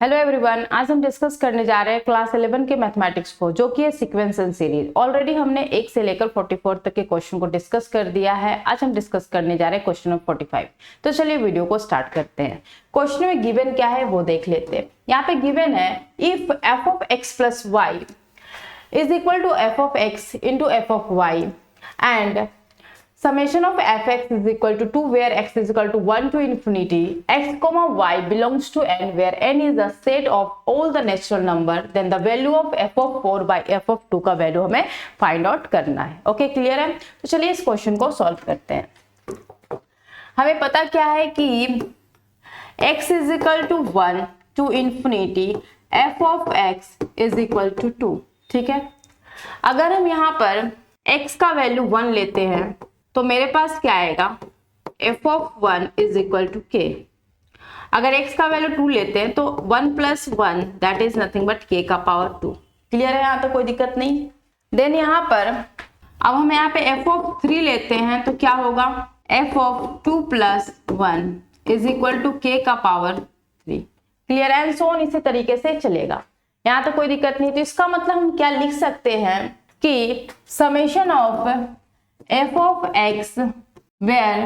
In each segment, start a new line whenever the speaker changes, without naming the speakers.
Hello everyone, आज हम discuss करने जा रहे हैं क्लास 11 के मैथमेटिक्स को, जो कि है सीक्वेंस एंड सीरीज। ऑलरेडी हमने 1 से लेकर 44 तक के क्वेश्चन को डिस्कस कर दिया है। आज हम डिस्कस करने जा रहे हैं क्वेश्चन नंबर 45। तो चलिए वीडियो को स्टार्ट करते हैं। क्वेश्चन में गिवन क्या है वो देख लेते हैं। यहाँ पे गिवन है if f of x plus y is equal to f of x into f of y and summation of fx is equal to 2 where x is equal to 1 to infinity x comma y belongs to n where n is a set of all the natural number, then the value of f of 4 by f of 2 का value हमें find out करना है। Okay, clear है? तो चलिए इस question को solve करते हैं। हमें पता क्या है कि x is equal to 1 to infinity f of x is equal to 2। ठीक है, अगर हम यहाँ पर x का वैल्यू 1 लेते हैं तो मेरे पास क्या आएगा, f of 1 is equal to k। अगर x का वैल्यू 2 लेते हैं तो 1 plus 1 that is nothing but k का पावर 2। क्लियर है? यहाँ तो कोई दिक्कत नहीं। देन यहाँ पर अब हम यहाँ पे f of 3 लेते हैं तो क्या होगा, f of 2 plus 1 is equal to k का पावर 3। क्लियर है? एंड सो ऑन, इसी तरीके से चलेगा। यहाँ तो कोई दिक्कत नहीं। तो इसका मतलब हम क्या लिख सकते हैं कि summation of f of x where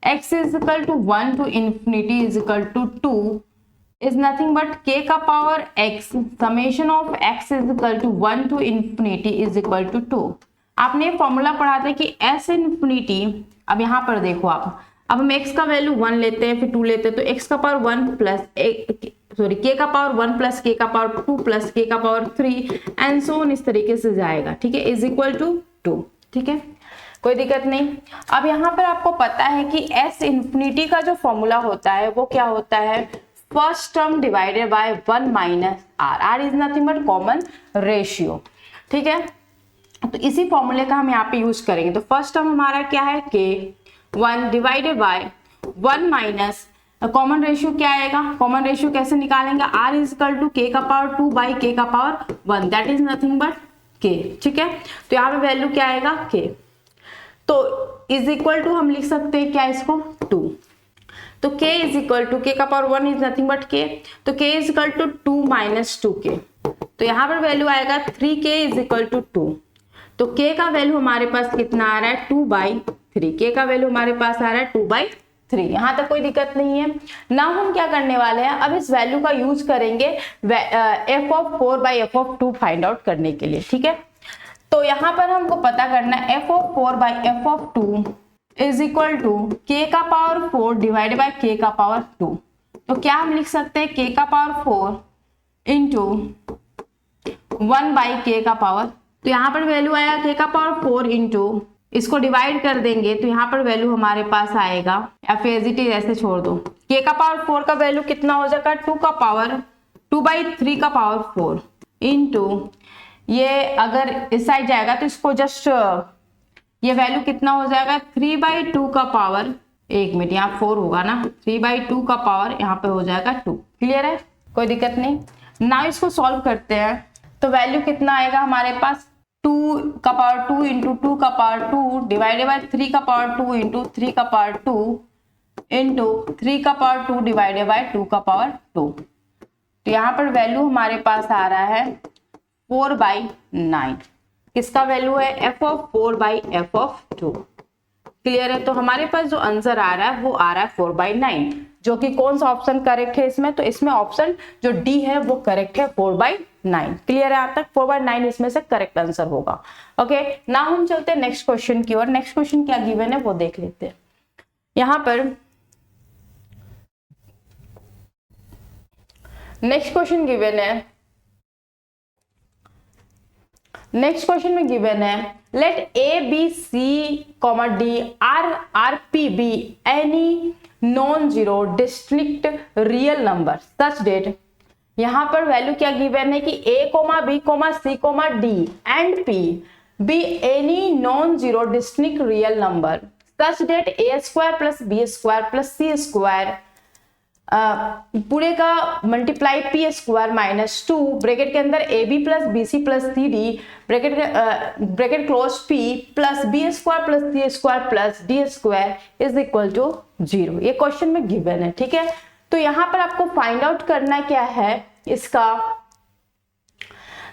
x is equal to 1 to infinity is equal to 2 is nothing but k का power x summation of x is equal to 1 to infinity is equal to 2। आपने formula पढ़ा था कि s infinity, अब यहाँ पर देखो आप, अब हम x का वैल्यू 1 लेते हैं फिर 2 लेते हैं तो x का पावर 1 प्लस k का पावर 1 प्लस k का पावर 2 प्लस k का पावर 3 एंड सो ऑन, इस तरीके से जाएगा। ठीक है, इज इक्वल टू 2। ठीक है, कोई दिक्कत नहीं। अब यहाँ पर आपको पता है कि s इंफिनिटी का जो फॉर्मूला होता है वो क्या होता है, first term divided by 1 minus r. R is nothing but common ratio. ठीक है, तो इसी फॉर्मूले का हम यहाँ पे यूज करेंगे। तो फर्स्ट टर्म हमारा क्या है, k 1 divided by 1 minus common ratio क्या आएगा, कॉमन रेशियो कैसे निकालेंगे, r is equal to k का पावर 2 बाई k का power 1 that is nothing but k। ठीक है, तो यहाँ पे वैल्यू क्या आएगा, k। तो इज इक्वल टू हम लिख सकते हैं क्या इसको, 2। तो k is equal to k का power 1 is nothing but k, तो k is equal to 2 minus 2k। तो यहाँ पर वैल्यू आएगा 3k इज इक्वल टू 2। तो k का वैल्यू हमारे पास कितना आ रहा है, 2/3। k का वैल्यू हमारे पास आ रहा है 2/3। यहाँ तक कोई दिक्कत नहीं है ना। हम क्या करने वाले हैं, अब इस वैल्यू का यूज करेंगे f of 4 by f of 2 find out करने के लिए। ठीक है, तो यहाँ पर हमको पता करना है f of 4 by f of 2 is equal to k का पावर 4 डिवाइडेड बाय k का पावर 2। तो क्या हम लिख सकते हैं, k का पावर 4 इंटू 1 बाई k का पावर। तो यहाँ पर वैल्यू आएगा k का पावर 4 इंटू, इसको डिवाइड कर देंगे तो यहाँ पर वैल्यू हमारे पास आएगा, एफ एज इट इज ऐसे छोड़ दो, k का पावर 4 का वैल्यू कितना हो जाएगा, 2 का पावर 2/3 का पावर 4 इंटू, ये अगर इस साइड जाएगा तो इसको जस्ट ये वैल्यू कितना हो जाएगा, 3/2 का पावर, एक मिनट यहाँ 4 होगा ना, 3/2 का पावर यहाँ पे हो जाएगा 2। क्लियर है? कोई दिक्कत नहीं ना। इसको सॉल्व करते हैं तो वैल्यू कितना आएगा हमारे पास, 2 का पावर 2 इंटू 2 का पावर 2 डिवाइडेड बाय 3 का पावर 2 इंटू 3 का पावर 2 इंटू 3 का पावर 2 डिवाइडेड बाय 2 का पावर 2। तो यहाँ पर वैल्यू हमारे पास आ रहा है 4/9। किसका वैल्यू है, f of 4 by f of 2। Clear है? तो हमारे पास जो आंसर आ रहा है वो आ रहा है 4/9, जो कि कौन सा ऑप्शन करेक्ट है इसमें, तो इसमें ऑप्शन जो डी है वो करेक्ट है, 4/9। क्लियर है? यहाँ तक 4/9 इसमें से करेक्ट आंसर होगा। ओके, ना हम चलते हैं नेक्स्ट क्वेश्चन की ओर। नेक्स्ट क्वेश्चन क्या गिवन है वो देख लेते हैं। यहाँ पर नेक्स्ट क्वेश्चन गिवन है, नेक्स्ट क्वेश्चन में गिवन है let a b c d r p be any non zero distinct real number such that. यहाँ पर वैल्यू क्या गिवन है कि a, b, c, d and p be any non zero distinct real number such that a² plus b² plus c² पूरे का multiply p² minus 2 bracket के अंदर ab plus bc plus cd bracket close p plus b² plus c² plus d² is equal to 0। ये question में given है। ठीक है, तो यहाँ पर आपको फाइंड आउट करना क्या है इसका,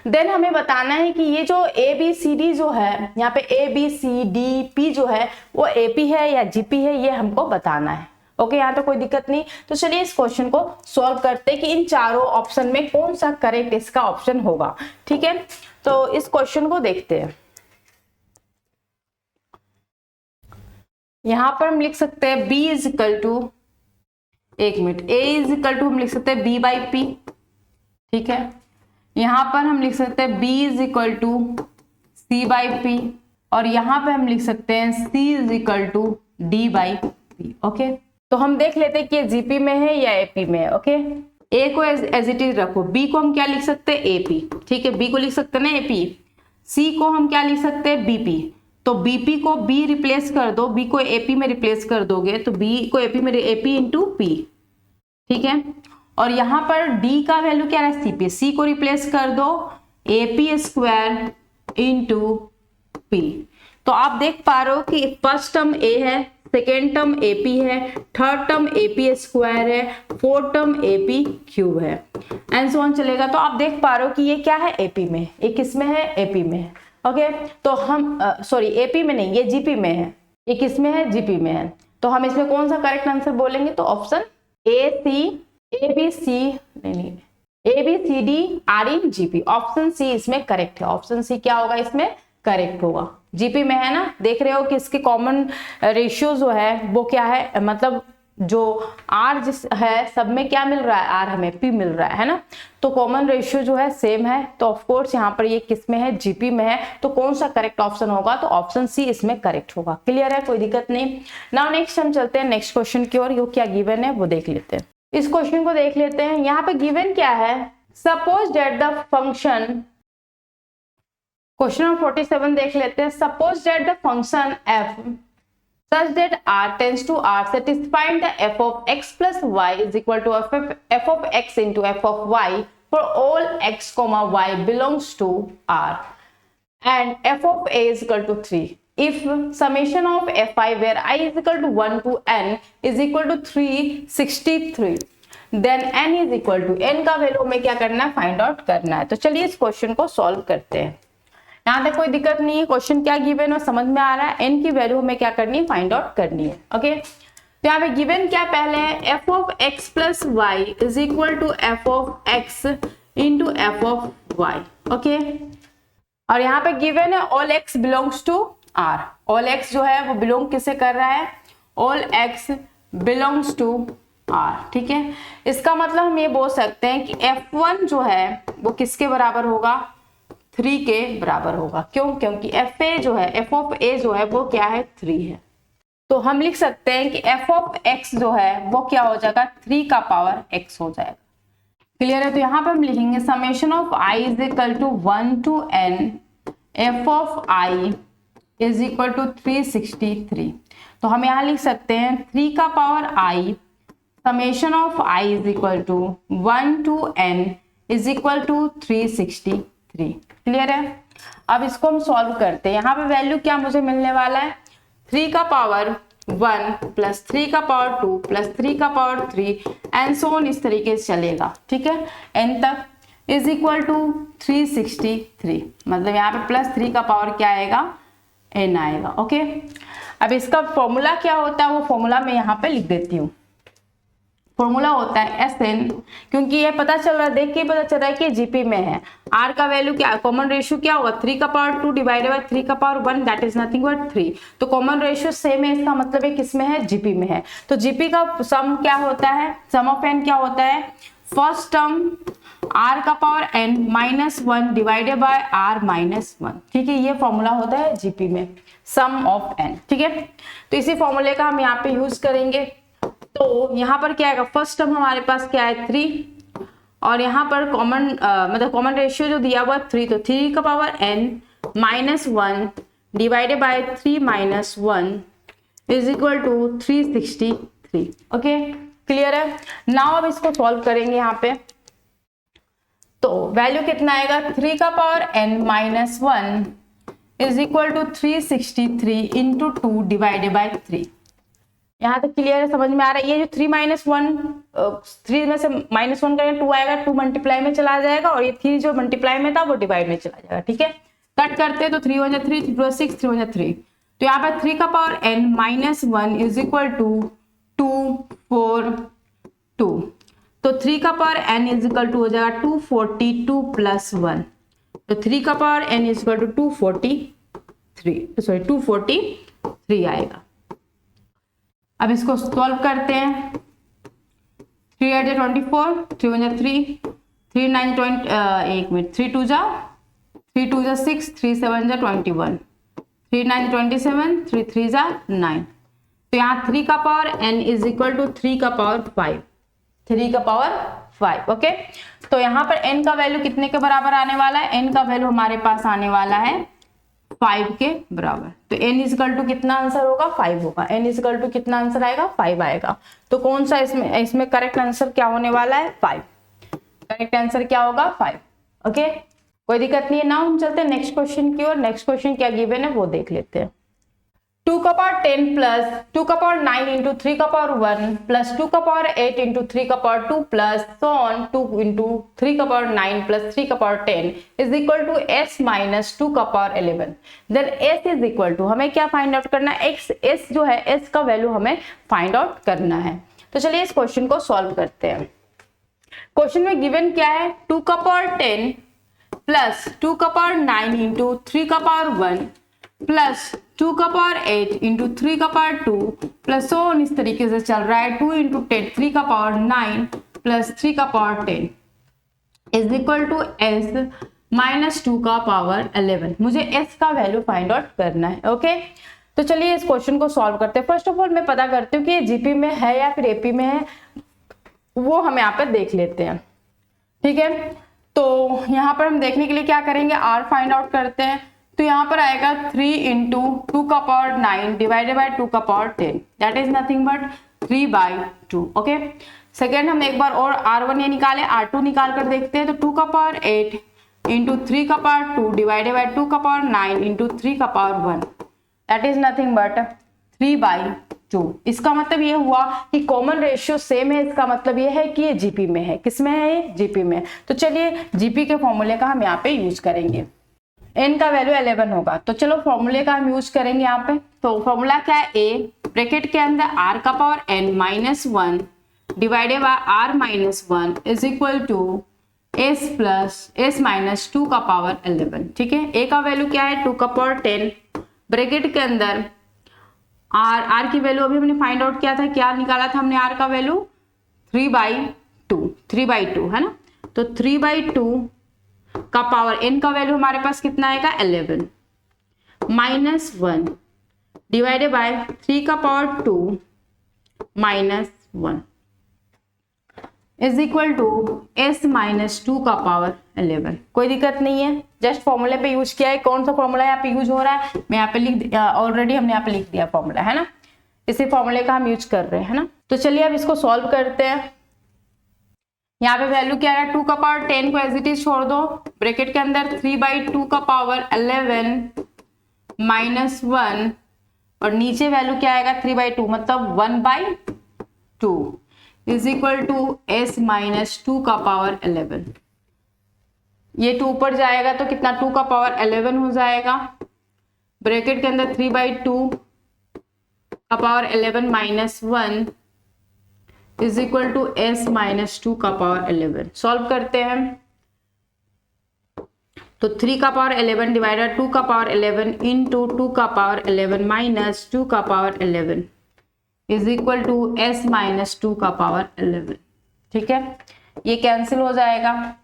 देन हमें बताना है कि ये जो ए बी सी डी जो है, यहाँ पे a b c d p जो है वो एपी है या जीपी है, ये हमको बताना है। ओके, यहाँ तो कोई दिक्कत नहीं। तो चलिए इस क्वेश्चन को सॉल्व करते हैं कि इन चारों ऑप्शन में कौन सा करेक्ट इसका ऑप्शन होगा। ठीक है, तो इस क्वेश्चन को देखते हैं। यहां पर हम लिख सकते हैं b इज इक्वल टू, एक मिनट, a इज इक्वल टू हम लिख सकते हैं b बाई पी। ठीक है, यहां पर हम लिख सकते हैं b is equal to c by p, और यहां पे हम लिख सकते हैं c is equal to d by p. Okay, तो हम देख लेते हैं कि ये जीपी में है या एपी में है। ओके, a को एज इट इज रखो, b को हम क्या लिख सकते हैं एपी। ठीक है, b को लिख सकते हैं ना एपी, c को हम क्या लिख सकते हैं बीपी। तो बीपी को बी रिप्लेस कर दो, बी को एपी में रिप्लेस कर दोगे तो बी को एपी में एपी इंटू पी। ठीक है, और यहां पर डी का वैल्यू क्या है सीपी, सी को रिप्लेस कर दो एपी स्क्वायर इंटू पी। तो आप देख पा रहे हो कि फर्स्ट टर्म ए है, सेकेंड टर्म एपी है, थर्ड टर्म एपी स्क्वायर है, फोर्थ टर्म एपी क्यूब है, एंड सो ऑन चलेगा। तो आप देख पा रहे हो कि ये क्या है एपी में, ये किस में है एपी में है। ओके, तो हम सॉरी एपी में नहीं, ये जीपी में है, ये किस में है जीपी में है। तो हम इसमें कौन सा करेक्ट आंसर बोलेंगे, तो option a b c d are in GP, option c इसमें करेक्ट है। ऑप्शन सी क्या होगा इसमें करेक्ट होगा, जीपी में है ना। देख रहे हो कि इसके कॉमन रेशियो जो है वो क्या है, मतलब जो आर जिस है सब में क्या मिल रहा है, आर हमें पी मिल रहा है ना, तो कॉमन रेशियो जो है सेम है। तो ऑफ कोर्स यहाँ पर ये किस में है जीपी में है, तो कौन सा करेक्ट ऑप्शन होगा, तो ऑप्शन सी इसमें करेक्ट होगा। क्लियर है, कोई दिक्कत नहीं। नाउ नेक्स्ट हम चलते हैं नेक्स्ट क्वेश्चन की ओर, यो क्या गिवन है वो देख लेते हैं। इस क्वेश्चन को देख लेते हैं। यहाँ पे गिवन क्या है, suppose that the function, question number 47 देख लेते हैं। Suppose that the function f such that r tends to r satisfying the f of x plus y is equal to f of x into f of y for all x comma y belongs to r, and f of a is equal to 3 if summation of fi where I is equal to 1 to n is equal to 363, then n is equal to, n का value में क्या करना है find out करना है। तो चलिए इस क्वेश्चन को सॉल्व करते हैं। यहाँ तक कोई दिक्कत नहीं है, क्वेश्चन क्या गिवन है समझ में आ रहा है, एन की वैल्यू हमें क्या करनी है फाइंड आउट करनी है। ओके, तो यहाँ पे गिवन क्या पहले है, f of x plus y is equal to f of x into f of y. Okay, और यहाँ पे गिवन है all x belongs to R, all x जो है वो बिलोंग किसे कर रहा है, all x belongs to R. ठीक है, इसका मतलब हम ये बोल सकते हैं कि F1 जो है वो किसके बराबर होगा, 3 के बराबर होगा। क्यों, क्योंकि एफ ए जो है, एफ ऑफ ए जो है वो क्या है 3 है। तो हम लिख सकते हैं कि एफ ऑफ एक्स जो है वो क्या हो जाएगा 3 का पावर x हो जाएगा। क्लियर है, तो यहाँ पर हम लिखेंगे summation of i is equal to 1 to n f of i is equal to 363। तो हम यहाँ लिख सकते हैं 3 का power i summation of i is equal to 1 to n is equal to 363। Clear है, अब इसको हम सॉल्व करते हैं। यहाँ पे वैल्यू क्या मुझे मिलने वाला है, 3 का पावर 1 प्लस 3 का पावर 2 प्लस 3 का पावर 3 एंड सो ऑन, इस तरीके से चलेगा। ठीक है, n तक इज इक्वल टू 363, मतलब यहाँ पे प्लस 3 का पावर क्या आएगा, n आएगा। ओके, अब इसका फॉर्मूला क्या होता है वो फॉर्मूला मैं यहाँ पे लिख देती हूँ। फॉर्मूला होता है Sn, क्योंकि ये पता चल रहा है, देख के पता चल रहा है कि जीपी में है। R का वैल्यू क्या, कॉमन रेशियो क्या होगा 3 का पावर 2 डिवाइडेड बाय 3 का power 1, that is nothing but 3। तो कॉमन रेशियो सेम है, इसका मतलब है किस में है, जीपी में है। तो जीपी का सम क्या होता है, सम ऑफ n क्या होता है, फर्स्ट टर्म r का power n minus 1 divided by r minus 1। ठीक है, ये फॉर्मूला होता है जीपी में, सम ऑफ n। ठीक है, तो इसी फॉर्मूले का हम यहाँ पे यूज करेंगे। तो यहाँ पर क्या आएगा, फर्स्ट टर्म हमारे पास क्या है 3, और यहाँ पर कॉमन मतलब कॉमन रेशियो जो दिया हुआ 3, तो 3 का power n minus 1 divided by 3 minus 1 is equal to 363। Okay, clear है। नाउ अब इसको सॉल्व करेंगे यहाँ पे, तो वैल्यू कितना आएगा, 3 का power n minus 1 is equal to 363 into 2 divided by 3। यहाँ तक क्लियर है, समझ में आ रहा है। ये जो 3 - 1, 3 में से -1 करेंगे 2 आएगा, 2 मल्टीप्लाई में चला जाएगा, और ये 3 जो मल्टीप्लाई में था वो डिवाइड में चला जाएगा। ठीक है, कट करते हैं तो 3 1 3, 3 2 6, 3 1 3। तो यहाँ पर 3 का power n -1 is equal to 2 4 2। तो 3 का power n is equal to हो जाएगा 242 प्लस 1। तो 3 का power n is equal to 243 आएगा। अब इसको सॉल्व करते हैं। 3 8 24, 3 1 3, 3 9 20, 1 मिनट, 3 2 जा 6, 3 7 जा 21, 3 9 27, 3 3 जा 9। तो यहाँ 3 का power n is equal to 3 का पावर 5, 3 का पावर 5। ओके, तो यहाँ पर n का वैल्यू कितने के बराबर आने वाला है? n का वैल्यू हमारे पास आने वाला है 5 के बराबर। तो n इजकल टू कितना आंसर होगा? 5 होगा। n इजकल टू कितना आंसर आएगा? 5 आएगा। तो कौन सा इसमें करेक्ट आंसर क्या होने वाला है? 5। करेक्ट आंसर क्या होगा? 5। ओके, कोई दिक्कत नहीं है। नाउ हम चलते हैं नेक्स्ट क्वेश्चन की ओर। नेक्स्ट क्वेश्चन क्या गिवन है वो देख लेते हैं। 2 का पावर 10 प्लस 2 का पावर 9 इंटू 3 का पावर 1 प्लस 2 का पावर 8 इंटू 3 का power 2 plus so on 2 into 3 का पावर 9 प्लस 3 का power 10 is equal to s minus 2 का power 11। Then s is equal to, हमें क्या फाइंड आउट करना है? s जो है, s का वैल्यू हमें फाइंड आउट करना है। तो चलिए इस क्वेश्चन को सॉल्व करते हैं। क्वेश्चन में गिवन क्या है? 2 का पावर 10 प्लस 2 का पावर 9 इंटू 3 का पावर 1 प्लस 2 का पावर 8 इंटू 3 का पावर 2 प्लस सो ऑन, इस तरीके से चल रहा है। 2 इंटू 10, 3 का पावर 9 प्लस 3 का power 10 is equal to s minus 2 का पावर 11। मुझे s का वैल्यू फाइंड आउट करना है। ओके, तो चलिए इस क्वेश्चन को सॉल्व करते हैं। फर्स्ट ऑफ ऑल मैं पता करती हूँ कि ये जीपी में है या फिर एपी में है, वो हम यहाँ पे देख लेते हैं। ठीक है, तो यहाँ पर हम देखने के लिए क्या करेंगे? r फाइंड आउट करते हैं। तो यहाँ पर आएगा 3 इंटू 2 का पावर 9 डिवाइडेड बाय 2 का power 10, that is nothing but 3/2। Okay, second हम एक बार और r1 ये निकाले, r2 निकाल कर देखते हैं। तो 2 का पावर 8 इंटू 3 का पावर 2 डिवाइडेड बाय 2 का पावर 9 इंटू 3 का power 1, that is nothing but 3/2। इसका मतलब ये हुआ कि कॉमन रेशियो सेम है। इसका मतलब ये है कि ये जीपी में है। किस में है? ये जीपी में। तो चलिए जीपी के फॉर्मूले का हम यहाँ पे यूज करेंगे। n का वैल्यू 11 होगा, तो चलो फॉर्मूले का हम यूज करेंगे यहाँ पे। तो फॉर्मूला क्या है? a ब्रैकेट के अंदर r का power n minus 1 divided by r minus 1 is equal to s plus s minus 2 का पावर 11। ठीक है, a का वैल्यू क्या है? 2 का पावर 10 ब्रैकेट के अंदर r की वैल्यू अभी हमने फाइंड आउट किया था। क्या निकाला था हमने? r का वैल्यू 3/2 है ना। तो 3/2 का पावर n का वैल्यू हमारे पास कितना आएगा? 11 माइनस 1 डिवाइडेड बाय 3 का power 2 minus 1 is equal to s minus 2 का पावर 11। कोई दिक्कत नहीं है, जस्ट फॉर्मूले पे यूज किया है। कौन सा फॉर्मूला यहाँ पे यूज हो रहा है? मैं यहाँ पे ऑलरेडी हमने यहाँ पे लिख दिया फॉर्मूला, है ना। इसी फॉर्मूले का हम यूज कर रहे हैं, है ना। तो चलिए अब इसको सॉल्व करते हैं। यहाँ पे वैल्यू क्या है? 2 का पावर 10 को एज इट इज छोड़ दो, ब्रैकेट के अंदर 3/2 का पावर 11 माइनस 1 और नीचे वैल्यू क्या आएगा? 3/2 मतलब 1/2 is equal to s minus 2 का पावर 11। ये 2 ऊपर जाएगा तो कितना? 2 का पावर 11 हो जाएगा। ब्रैकेट के अंदर 3/2 का power 11 minus 1 is equal to s minus 2 का पावर 11। सॉल्व करते हैं। तो 3 का पावर 11 डिवाइडेड 2 का पावर 11 इंटू 2 का पावर 11 माइनस 2 का power 11 is equal to s minus 2 का पावर 11। ठीक है, ये कैंसिल हो जाएगा।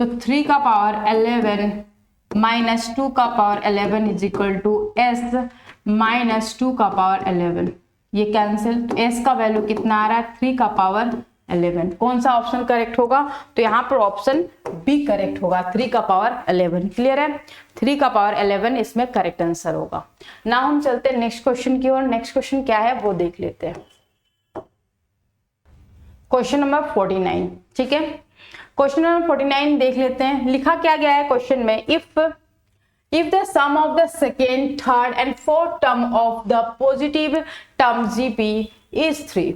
तो 3 का पावर 11 माइनस 2 का power 11 is equal to s minus 2 का पावर 11। ये कैंसिल, s का वैल्यू कितना आ रहा है? 3 का पावर 11। कौन सा ऑप्शन करेक्ट होगा? तो यहाँ पर ऑप्शन बी करेक्ट होगा, 3 का पावर 11। क्लियर है? 3 का पावर 11 इसमें करेक्ट आंसर होगा। ना हम चलते हैं नेक्स्ट क्वेश्चन की ओर। नेक्स्ट क्वेश्चन क्या है वो देख लेते हैं। Question number 49। ठीक है, क्वेश्चन नंबर 49 देख लेते हैं। लिखा क्या गया है क्वेश्चन में? If the sum of the second, third and fourth term of the positive term GP is 3,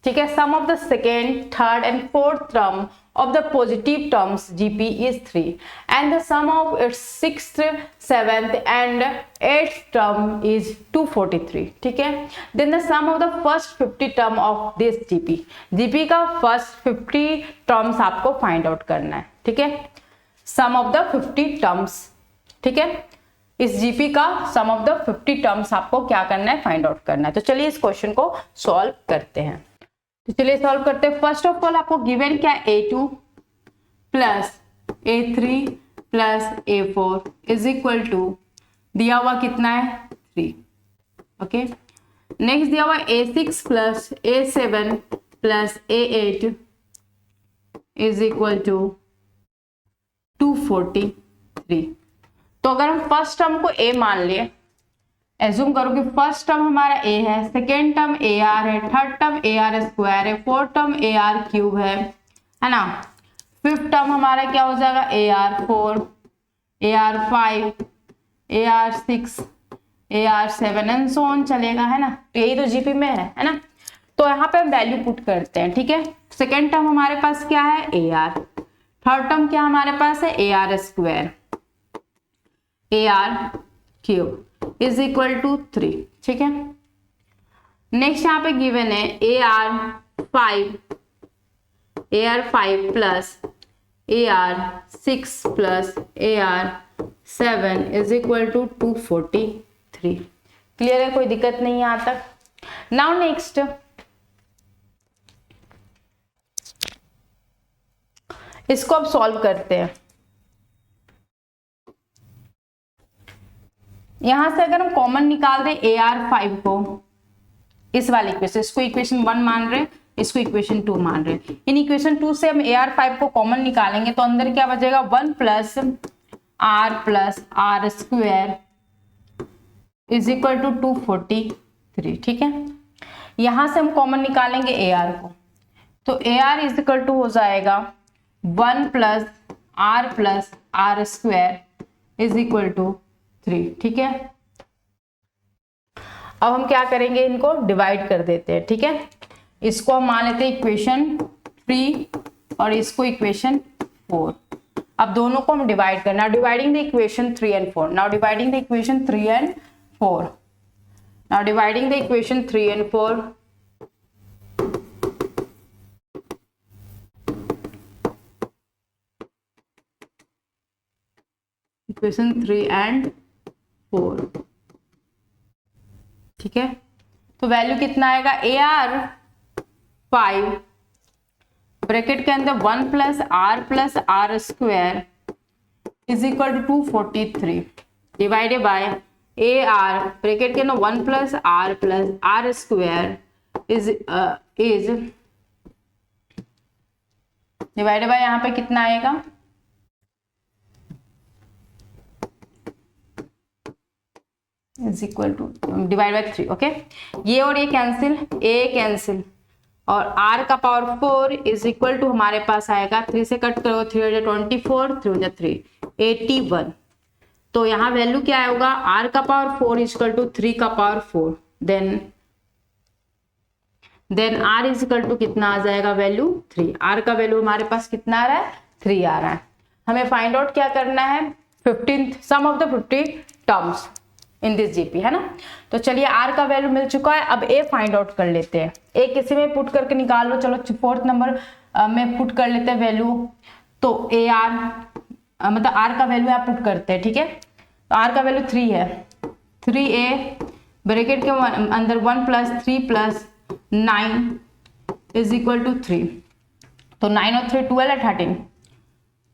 ठीक है। Sum of the second, third and fourth term of the positive terms GP is 3 and the sum of its 6th, 7th and 8th term is 243, ठीक है। then the sum of the first 50 term of this GP का first 50 terms आपको find out करना है, ठीक है। sum of the 50 terms, ठीक है। इस GP का sum of the 50 terms आपको क्या करना है, find out करना है। तो चलिए इस क्वेश्चन को सॉल्व करते हैं। तो चलिए सॉल्व करते हैं। फर्स्ट ऑफ ऑल आपको गिवन क्या है, A2 plus A3 plus A4 is equal to दिया हुआ कितना है 3, ओके। नेक्स्ट दिया हुआ A6 plus A7 plus A8 is equal to 243। तो अगर हम फर्स्ट टर्म को A मान लिए, एज्यूम करो कि फर्स्ट टर्म हमारा A है, सेकेंड टर्म AR है, थर्ड टर्म AR स्क्वायर है, फोर्थ टर्म AR क्यूब है ना। फिफ्थ टर्म हमारा क्या हो जाएगा, AR4, AR5, AR6, AR7 and so on चलेगा, है ना। तो यही तो जीपी में है ना। तो यहाँ पे हम वैल्यू पुट करते हैं, ठीक है। सेकेंड टर्म हमारे पास क्या है, AR, थर्ड टर्म क्या हमारे पास है, AR square, AR cube is equal to 3, ठीक है। नेक्स्ट यहाँ पे गिवन है AR5 plus AR6 plus AR7 is equal to 243। Clear है, कोई दिक्कत नहीं है यहाँ तक। नाउ नेक्स्ट इसको अब सॉल्व करते हैं। यहां से अगर हम कॉमन निकाल दें AR5 को, इस वाले इक्वेशन, इसको इक्वेशन 1 मान रहे हैं, इसको इक्वेशन 2 मान रहे हैं। इन इक्वेशन 2 से हम AR5 को कॉमन निकालेंगे तो अंदर क्या बचेगा, 1 plus R square is equal to 243, ठीक है। यहां से हम कॉमन निकालेंगे AR को, तो AR इज इक्वल टू हो जाएगा 1 plus R square is equal to 3, ठीक है। अब हम क्या करेंगे, इनको डिवाइड कर देते हैं, ठीक है। इसको हम मान लेते हैं इक्वेशन 3 और इसको इक्वेशन 4। अब दोनों को हम डिवाइड करना, dividing the equation 3 and 4, now dividing the equation 3 and 4, now dividing the equation 3 and 4। Equation 3 and 4, ठीक है। तो वैल्यू कितना आएगा, AR5 ब्रैकेट के अंदर 1 plus R square is equal to 243 divided by AR bracket के अंदर 1 plus R square is divided by यहाँ पे कितना आएगा, is equal to divide by 3, okay. ये और ये कैंसिल और R का पावर 4 इज इक्वल टू हमारे पास आएगा, 3 से कट करो 3 हो जाए 24, 3 हो जाए 3 81। तो यहाँ वैल्यू क्या होगा, R का पावर 4 इज इक्वल टू 3 का power 4, then R is equal to कितना आ जाएगा, वैल्यू 3। R का वैल्यू हमारे पास कितना आ रहा है, 3 आ रहा है। हमें फाइंड आउट क्या करना है, 15th sum of the 50 terms in this GP, है ना। तो चलिए R का वैल्यू मिल चुका है, अब A फाइंड आउट कर लेते हैं। A किसी में पुट करके निकाल लो, चलो 4th नंबर में पुट कर लेते हैं वैल्यू। तो AR मतलब R का वैल्यू आप पुट करते हैं, ठीक है। तो R का वैल्यू 3 है, 3A ब्रैकेट के अंदर 1 plus 3 plus 9 is equal to 3। तो 9 और 3 12 है,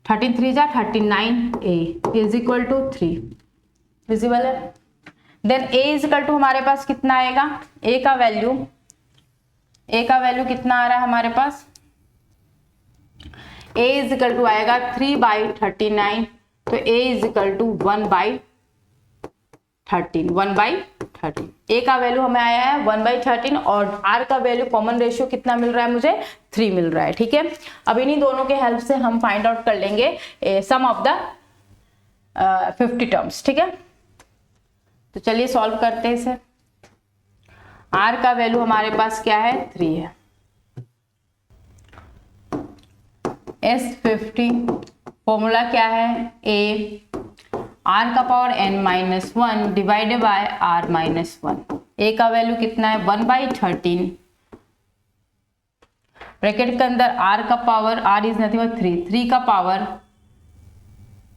13 3 जा 39A is equal to 3, visible है। Then A is equal to हमारे पास कितना आएगा, A का वैल्यू कितना आ रहा है हमारे पास, A इज इक्वल टू आएगा 3/39। तो A is equal to 1/13, 1/13। A का वैल्यू हमें आया है 1/13 और R का वैल्यू कॉमन रेशियो कितना मिल रहा है मुझे, 3 मिल रहा है, ठीक है। अब इन्हीं दोनों के हेल्प से हम फाइंड आउट कर लेंगे सम ऑफ द 50 टर्म्स, ठीक है। तो चलिए सॉल्व करते हैं इसे। आर का वैल्यू हमारे पास क्या है 3 है। S50 फॉर्मूला क्या है a आर का power n-1 divided by r-1। a का वैल्यू कितना है 1/13 ब्रैकेट के अंदर r का power r is nothing but 3 का पावर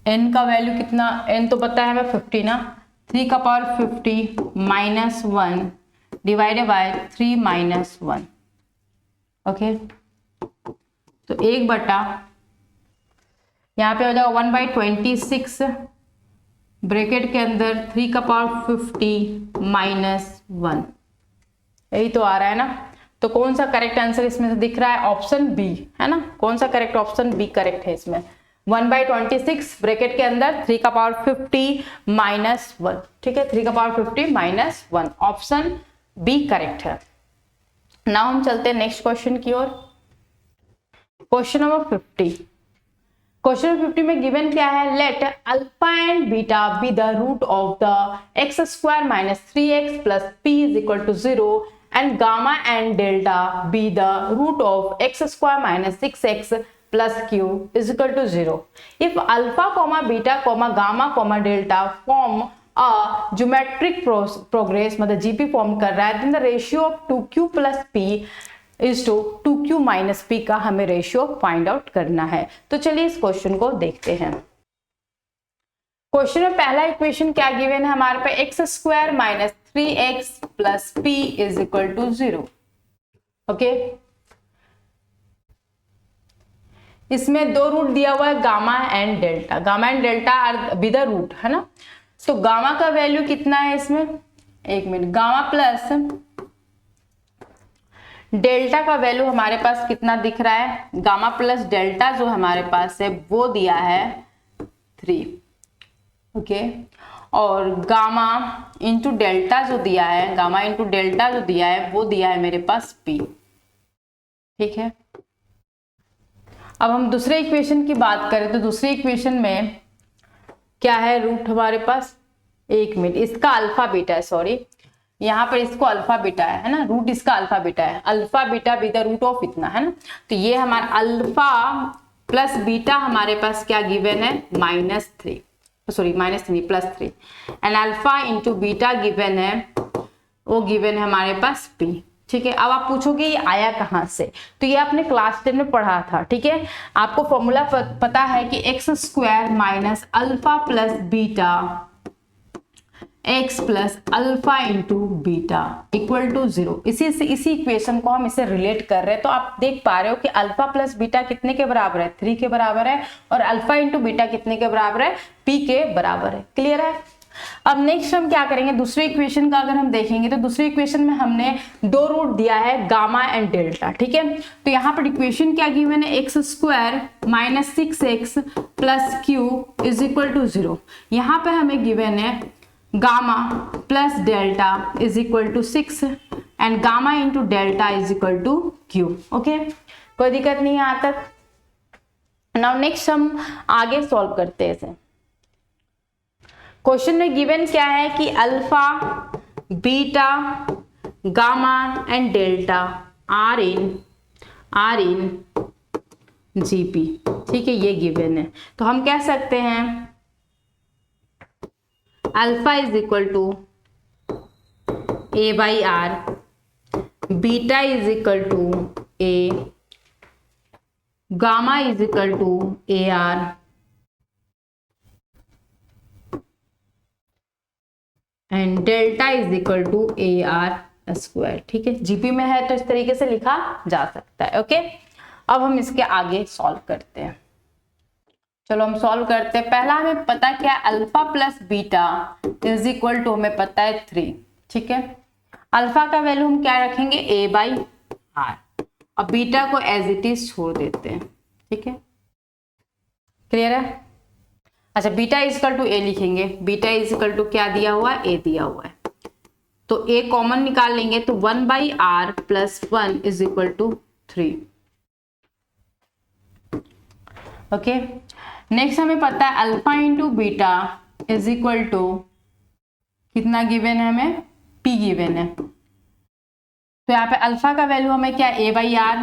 n का वैल्यू कितना, n तो पता है हमें 50 ना, 3 का पावर 50 -1 डिवाइडेड बाय 3 - 1। ओके तो 1/, यहाँ पे हो जाएगा 1/26 ब्रैकेट के अंदर 3 का पावर 50 -1। यही तो आ रहा है ना। तो कौन सा करेक्ट आंसर इसमें से दिख रहा है, ऑप्शन बी है ना। कौन सा करेक्ट, ऑप्शन बी करेक्ट है इसमें। 1/26 ब्रैकेट के अंदर 3 का पावर 50 -1, ठीक है, 3 का पावर 50 -1, ऑप्शन बी करेक्ट है। नाउ हम चलते हैं नेक्स्ट क्वेश्चन की ओर। Question number 50। क्वेश्चन 50 में गिवन क्या है, let alpha and beta be the root of the x² - 3x + p = 0 and gamma and delta be the root of x² - 6x + q = 0. If alpha, beta, gamma, delta form a geometric progress, मतलब GP form कर रहा है, then the ratio of 2q + p is to 2q - p का हमें ratio find out करना है। तो चलिए इस क्वेश्चन को देखते हैं। क्वेश्चन में पहला इक्वेशन क्या गिवन है हमारे पे, x² - 3x + p = 0। ओके, इसमें दो रूट दिया हुआ है gamma and delta. Gamma and delta are with the root, है ना। तो गामा का वैल्यू कितना है इसमें, एक मिनट, गामा प्लस डेल्टा का वैल्यू हमारे पास कितना दिख रहा है, गामा प्लस डेल्टा जो हमारे पास है वो दिया है 3। ओके, और गामा इंटू डेल्टा जो दिया है, गामा इंटू डेल्टा जो दिया है वो दिया है मेरे पास p, ठीक है। अब हम दूसरे इक्वेशन की बात करें तो दूसरे इक्वेशन में क्या है, रूट हमारे पास, एक मिनट, इसका अल्फा बीटा है, सॉरी, यहाँ पर इसको अल्फा बीटा है ना, रूट इसका अल्फा बीटा है, alpha beta be the root of इतना, है ना। तो ये हमारा अल्फा प्लस बीटा हमारे पास क्या गिवन है, -3, sorry -3 +3 and alpha into beta given है, वो गिवन है हमारे पास p, ठीक है। अब आप पूछोगे ये आया कहाँ से, तो ये आपने क्लास 10 में पढ़ा था, ठीक है। आपको फॉर्मूला पता है कि x² - alpha plus beta x plus alpha into beta = 0। इसी इक्वेशन को हम इसे रिलेट कर रहे हैं। तो आप देख पा रहे हो कि अल्फा प्लस बीटा कितने के बराबर है, 3 के बराबर है, और अल्फा इंटू बीटा कितने के बराबर है, p के बराबर है। क्लियर है। अब नेक्स्ट हम क्या करेंगे, दूसरे इक्वेशन का अगर हम देखेंगे तो दूसरे इक्वेशन में हमने दो रूट दिया है गामा एंड डेल्टा, ठीक है। तो यहाँ पर इक्वेशन क्या गिवन है, x² - 6x + q = 0। यहाँ पे हमें गिवन है gamma plus delta = 6 and gamma into delta = q। Okay, कोई दिक्कत नहीं है यहाँ तक। नाउ नेक्स्ट हम आगे सॉल्व करते हैं इसे। क्वेश्चन में गिवन क्या है कि alpha, beta, gamma and delta are in GP, ठीक है, ये गिवन है। तो हम कह सकते हैं alpha = a/r, beta = a, gamma = ar and delta = ar², ठीक है। जीपी में है तो इस तरीके से लिखा जा सकता है। ओके, अब हम इसके आगे सॉल्व करते हैं। चलो हम सॉल्व करते हैं। पहला हमें पता क्या है, अल्फा प्लस बीटा = हमें पता है 3, ठीक है। अल्फा का वैल्यू हम क्या रखेंगे, a/r, और बीटा को एज इट इज छोड़ देते हैं, ठीक है। क्लियर है। अच्छा, बीटा = a लिखेंगे, बीटा = क्या दिया हुआ है, a दिया हुआ है, तो a कॉमन निकाल लेंगे तो 1/r + 1 = 3। ओके, नेक्स्ट हमें पता है अल्फा इंटू बीटा = कितना गिवन है हमें, p गिवन है, तो यहाँ पे अल्फा का वैल्यू हमें क्या ए बाई आर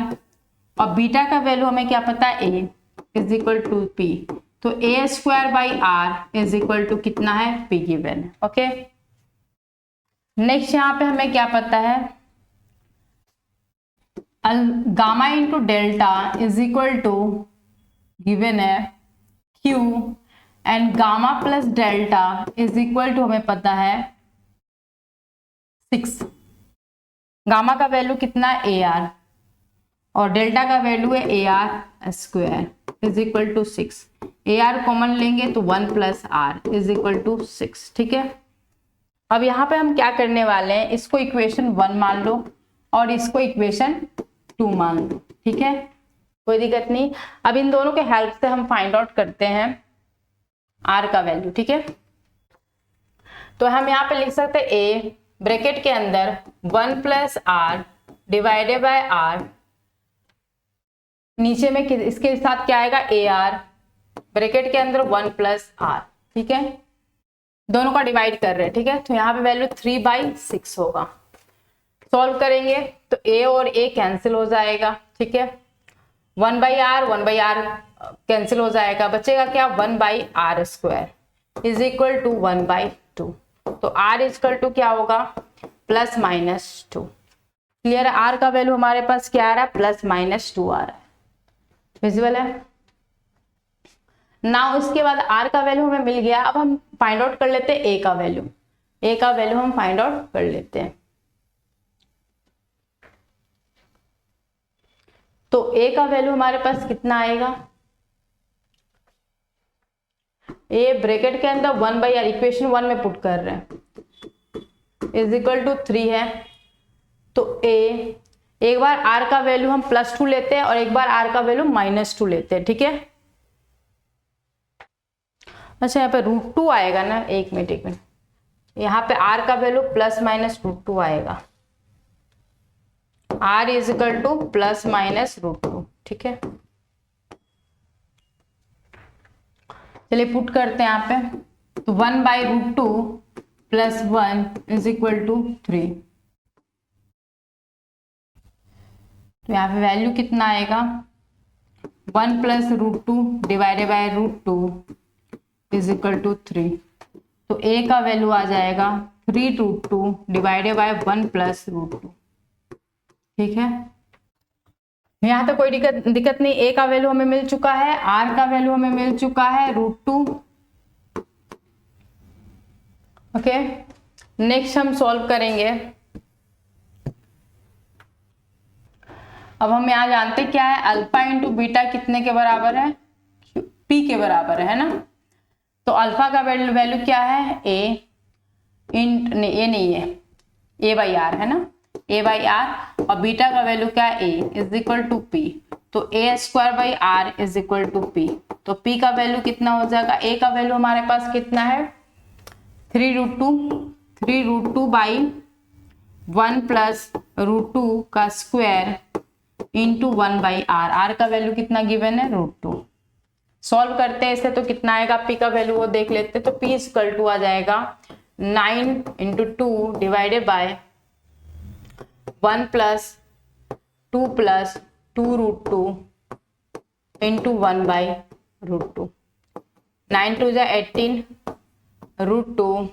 और बीटा का वैल्यू हमें क्या पता है A is equal to P. तो A square by R is equal to कितना है पी गिवन है। ओके, नेक्स्ट यहाँ पे हमें क्या पता है gamma into delta is equal to given है Q and gamma plus delta is equal to हमें पता है 6। गामा का वैल्यू कितना है ए आर और डेल्टा का वैल्यू है ए r square is equal to 6। A r common लेंगे तो 1 plus r is equal to 6। ठीक है, अब यहाँ पे हम क्या करने वाले हैं, इसको इक्वेशन 1 मान लो और इसको इक्वेशन 2 मान लो। ठीक है, कोई दिक्कत नहीं। अब इन दोनों के हेल्प से हम फाइंड आउट करते हैं आर का वैल्यू। ठीक है, तो हम यहाँ पे लिख सकते हैं ए ब्रैकेट के अंदर 1 plus r divided by r, नीचे में इसके साथ क्या आएगा ए आर ब्रैकेट के अंदर 1 प्लस आर। ठीक है, दोनों का डिवाइड कर रहे हैं। ठीक है, तो यहाँ पे वैल्यू 3/6 होगा। सॉल्व करेंगे तो ए और ए कैंसिल हो जाएगा। ठीक है, 1/r कैंसिल हो जाएगा, बचेगा क्या 1/r square is equal to 1/2। तो r इज इक्वल टू क्या होगा +-2। क्लियर है, r का वैल्यू हमारे पास क्या आ रहा है +-2 आ रहा है। विजुअल है नाउ। इसके बाद r का वैल्यू हमें मिल गया। अब हम फाइंड आउट कर लेते हैं a का वैल्यू। a का वैल्यू हम फाइंड आउट कर लेते हैं। तो a का वैल्यू हमारे पास कितना आएगा, a ब्रैकेट के अंदर 1/r इक्वेशन 1 में पुट कर रहे हैं इज इक्वल टू 3 है। तो a एक बार r का वैल्यू हम +2 लेते हैं और एक बार r का वैल्यू -2 लेते हैं। ठीक है, अच्छा यहाँ पे √2 आएगा ना, एक मिनट यहाँ पे r का वैल्यू +-√2 आएगा। r is equal to +-√2। ठीक है, चलिए पुट करते हैं यहाँ पे। तो 1/√2 + 1 इज इक्वल टू 3। तो यहाँ पे वैल्यू कितना आएगा 1 + √2 divided by √2 is equal to 3। तो a का वैल्यू आ जाएगा 3√2 डिवाइडेड बाय 1 + √2। ठीक है, यहाँ तक कोई दिक्कत नहीं। a का वैल्यू हमें मिल चुका है, r का वैल्यू हमें मिल चुका है √2। ओके, नेक्स्ट हम सॉल्व करेंगे। अब हम यहाँ जानते क्या है अल्फा इंटू बीटा कितने के बराबर है p के बराबर है ना। तो अल्फा का वैल्यू क्या है a नहीं है a/r है ना, a/r और बीटा का वैल्यू क्या है a is equal to p। तो a² is equal to p। तो p का वैल्यू कितना हो जाएगा, a का वैल्यू हमारे पास कितना है 3√2 बाई 1 + √2 का स्क्वायर इंटू 1/r। r का वैल्यू कितना गिवन है √2। सॉल्व करते हैं इसे तो कितना आएगा p का वैल्यू वो देख लेते हैं। तो p इक्वल टू आ जाएगा 9 × 2 डिवाइडेड बाय 1 + 2 + 2√2 इंटू 1/√2। 9 2 = 18 √2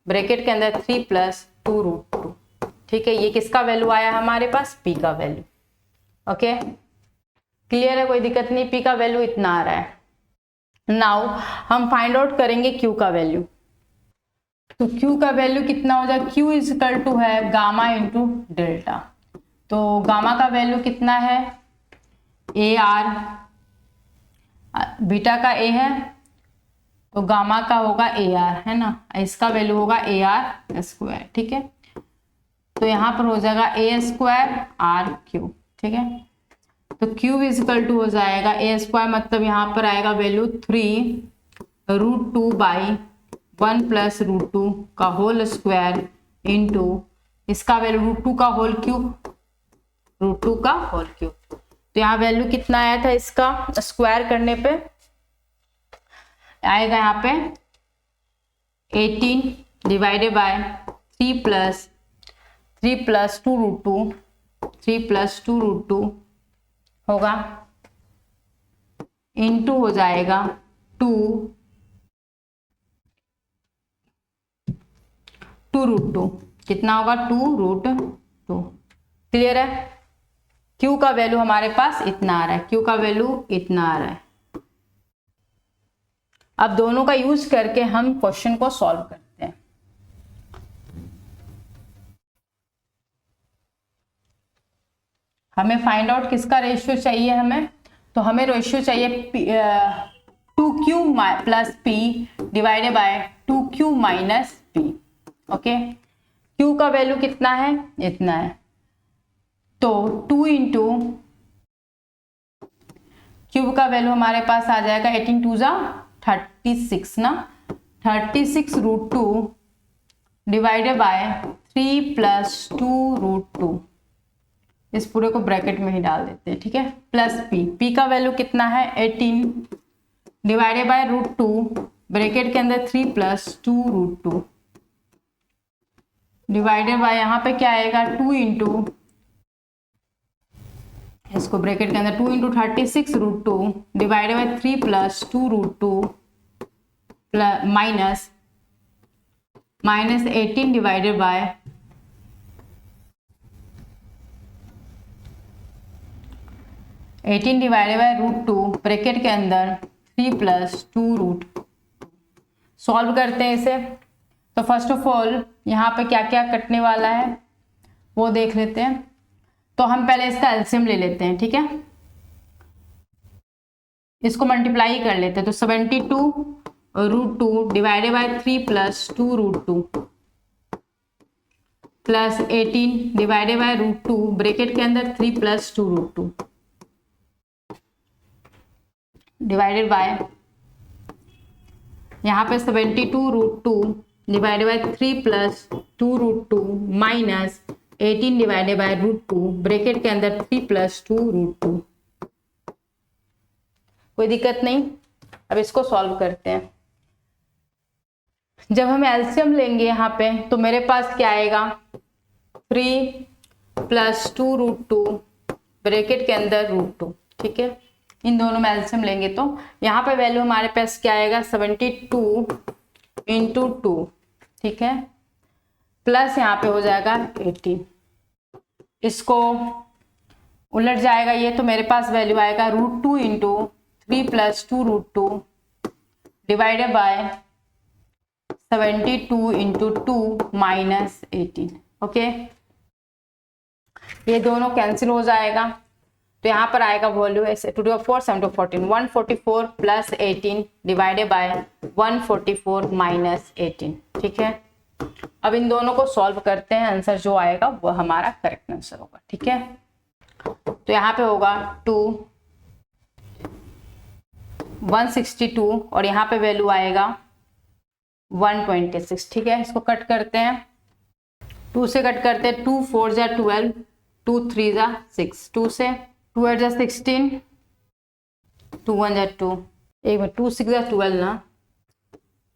ब्रैकेट के अंदर 3 + 2√2। ठीक है, ये किसका वैल्यू आया हमारे पास p का वैल्यू। ओके, क्लियर है, कोई दिक्कत नहीं। p का वैल्यू इतना आ रहा है। नाउ हम फाइंड आउट करेंगे q का वैल्यू। तो q का वैल्यू कितना हो जाए, q इज इक्वल टू है गामा इंटू डेल्टा। तो गामा का वैल्यू कितना है AR, बीटा का a है तो गामा का होगा AR है ना, इसका वैल्यू होगा AR स्क्वायर। ठीक है, तो यहाँ पर हो जाएगा a² R3। ठीक है, तो q इज इक्वल टू हो जाएगा a² मतलब यहाँ पर आएगा वैल्यू 3√2 बाई 1 + √2 का होल स्क्वायर इंटू इसका वैल्यू √2 का होल क्यूब, √2 का होल क्यूब। तो यहाँ वैल्यू कितना आया था इसका स्क्वायर करने पे आएगा यहाँ पे 18 डिवाइडेड बाय 3 + 3 + 2√2, 3 + 2√2 होगा, इंटू हो जाएगा 2√2, कितना होगा 2√2। क्लियर है? Q का वैल्यू हमारे पास इतना आ रहा है, Q का वैल्यू इतना आ रहा है। अब दोनों का यूज करके हम क्वेश्चन को सॉल्व करते हैं। हमें फाइंड आउट किसका रेशियो चाहिए, तो हमें रेशियो चाहिए 2Q + P divided by 2Q - P। Okay, Q का वैल्यू कितना है, इतना है, तो 2 इंटू Q का वैल्यू हमारे पास आ जाएगा 18 2 जा 36 ना, 36√2 डिवाइडेड बाय 3 + 2√2, इस पूरे को ब्रैकेट में ही डाल देते हैं, ठीक है, प्लस P का वैल्यू कितना है 18 डिवाइडेड बाय √2 ब्रैकेट के अंदर 3 + 2√2 डिवाइडेड बाय यहाँ पे क्या आएगा 2 इंटू, इसको ब्रैकेट के अंदर 2 into 36√2 divided by 3 + 2√2 minus 18 divided by 18/√2 bracket के अंदर 3 + 2√2। सॉल्व करते हैं इसे। तो फर्स्ट ऑफ ऑल यहाँ पे क्या क्या कटने वाला है वो देख लेते हैं। तो हम पहले इसका एलसीएम ले लेते हैं, ठीक है, इसको मल्टीप्लाई कर लेते हैं। तो 72√2 divided by 3 + 2√2 plus 18 divided by √2 bracket के अंदर 3 + 2√2 डिवाइडेड बाय यहाँ पे 72√2 divided by 3 + 2√2 minus 18 divided by √2 bracket के अंदर 3 + 2√2। कोई दिक्कत नहीं। अब इसको सॉल्व करते हैं। जब हम एलसीएम लेंगे यहाँ पे तो मेरे पास क्या आएगा 3 + 2√2 ब्रैकेट के अंदर √2, ठीक है। इन दोनों में एलसीएम लेंगे तो यहाँ पे वैल्यू हमारे पास क्या आएगा 72 × 2, ठीक है, प्लस यहाँ पे हो जाएगा 18। इसको उलट जाएगा ये, तो मेरे पास वैल्यू आएगा √2 × 3 + 2√2 डिवाइडेड बाय 72 × 2 माइनस 18। ओके, ये दोनों कैंसिल हो जाएगा तो यहाँ पर आएगा वैल्यू 2 4 7 2 14 144 + 18 डिवाइडेड बाय 144 माइनस 18, ठीक है। अब इन दोनों को सॉल्व करते हैं, आंसर जो आएगा वो हमारा करेक्ट आंसर होगा, ठीक है। तो यहाँ पे होगा 162 और यहाँ पे वैल्यू आएगा 126, ठीक है। इसको कट करते हैं, 2 से कट करते हैं, 2 4 जा 12, 2 3 जा 6, 2 से 2 8 जा 16, 2 1 जा 2, एक बार 2 6 जा 12 ना,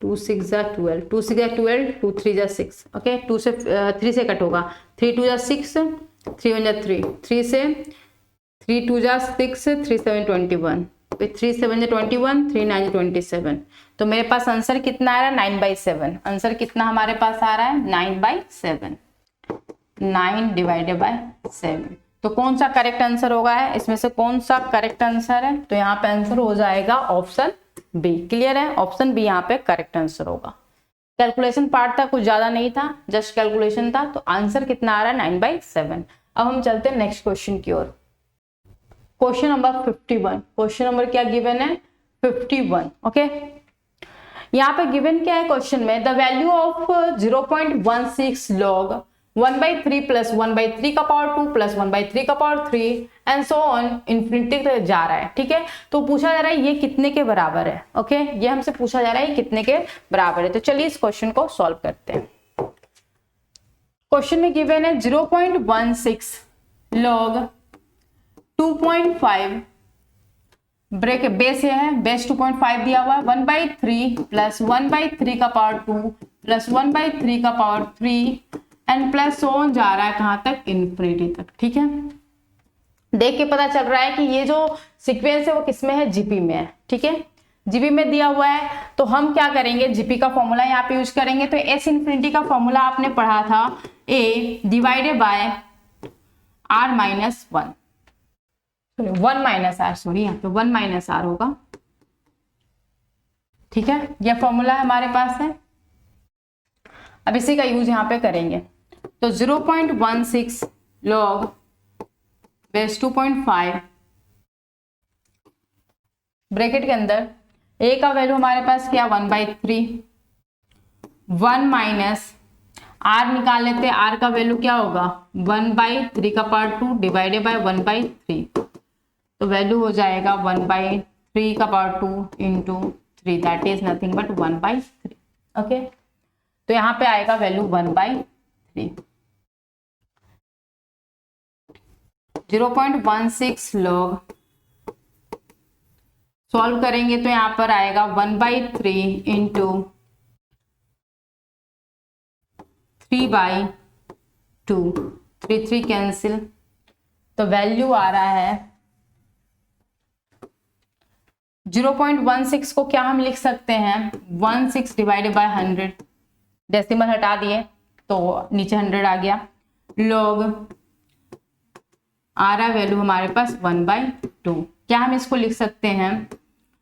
2 6 जा 12, 2 6 जा 12, 2 3 जा 6, ओके। 2 से 3 से कट होगा, 3 2 जा 6, 3 1 जा 3, 3 से 3 2 जा 6, 3 7 21, 3 7 जा 21, 3 9 जा 27। तो मेरे पास आंसर कितना आ रहा है 9/7। आंसर कितना हमारे पास आ रहा है 9/7, 9 डिवाइडेड बाय 7। तो कौन सा करेक्ट आंसर होगा है इसमें से, कौन सा करेक्ट आंसर है? तो यहाँ पे आंसर हो जाएगा ऑप्शन बी। क्लियर है, ऑप्शन बी यहाँ पे करेक्ट आंसर होगा। कैलकुलेशन पार्ट था, कुछ ज्यादा नहीं था, जस्ट कैलकुलेशन था। तो आंसर कितना आ रहा है 9/7। अब हम चलते हैं नेक्स्ट क्वेश्चन की ओर। Question number 51। क्वेश्चन नंबर क्या गिवन है 51, ओके। यहाँ पे गिवन क्या है क्वेश्चन में, द वैल्यू ऑफ 0.16 log 1/3 + 1/3 का पावर 2 + 1/3 का power 3 and so on infinity तक जा रहा है, ठीक है। तो पूछा जा रहा है ये कितने के बराबर है, ओके। ये हमसे पूछा जा रहा है ये कितने के बराबर है। तो चलिए इस क्वेश्चन को सॉल्व करते हैं। क्वेश्चन में गिवन है 0.16 log 2.5 ब्रेक बेस ये है, बेस 2.5 दिया हुआ है, 1/3 + 1/3 का पावर 2 + 1/3 का पावर 3 n प्लस ऑन जा रहा है कहाँ तक, इन्फिनिटी तक। ठीक है, देख के पता चल रहा है कि ये जो सीक्वेंस है वो किसमें है, जीपी में है। ठीक है, जीपी में दिया हुआ है तो हम क्या करेंगे, जीपी का फॉर्मूला यहाँ पे यूज करेंगे। तो एस इन्फिनिटी का फॉर्मूला आपने पढ़ा था, A divided by are minus one, one minus R, sorry यहाँ पे वन माइनस आर होगा। ठीक है, यह फॉर्मूला हमारे पास है। अब इसी का यूज यहाँ पे करेंगे। तो 0.16 log बेस 2.5 ब्रैकेट के अंदर a का वैल्यू हमारे पास क्या, 1/3, 1 माइनस r निकाल लेते हैं, r का वैल्यू क्या होगा, 1/3 का पावर 2 डिवाइडेड बाय 1/3, तो वैल्यू हो जाएगा 1/3 का power 2 into 3, that is nothing but 1/3। Okay, तो यहाँ पे आएगा वैल्यू 1/3। 0.16 log सॉल्व करेंगे तो यहाँ पर आएगा 1/3 इंटू 3/2, 3 कैंसिल, तो वैल्यू आ रहा है 0.16 को क्या हम लिख सकते हैं, 16 डिवाइडेड बाय 100, डेसिमल हटा दिए तो नीचे 100 आ गया, log आ रहा है वैल्यू हमारे पास 1/2। क्या हम इसको लिख सकते हैं,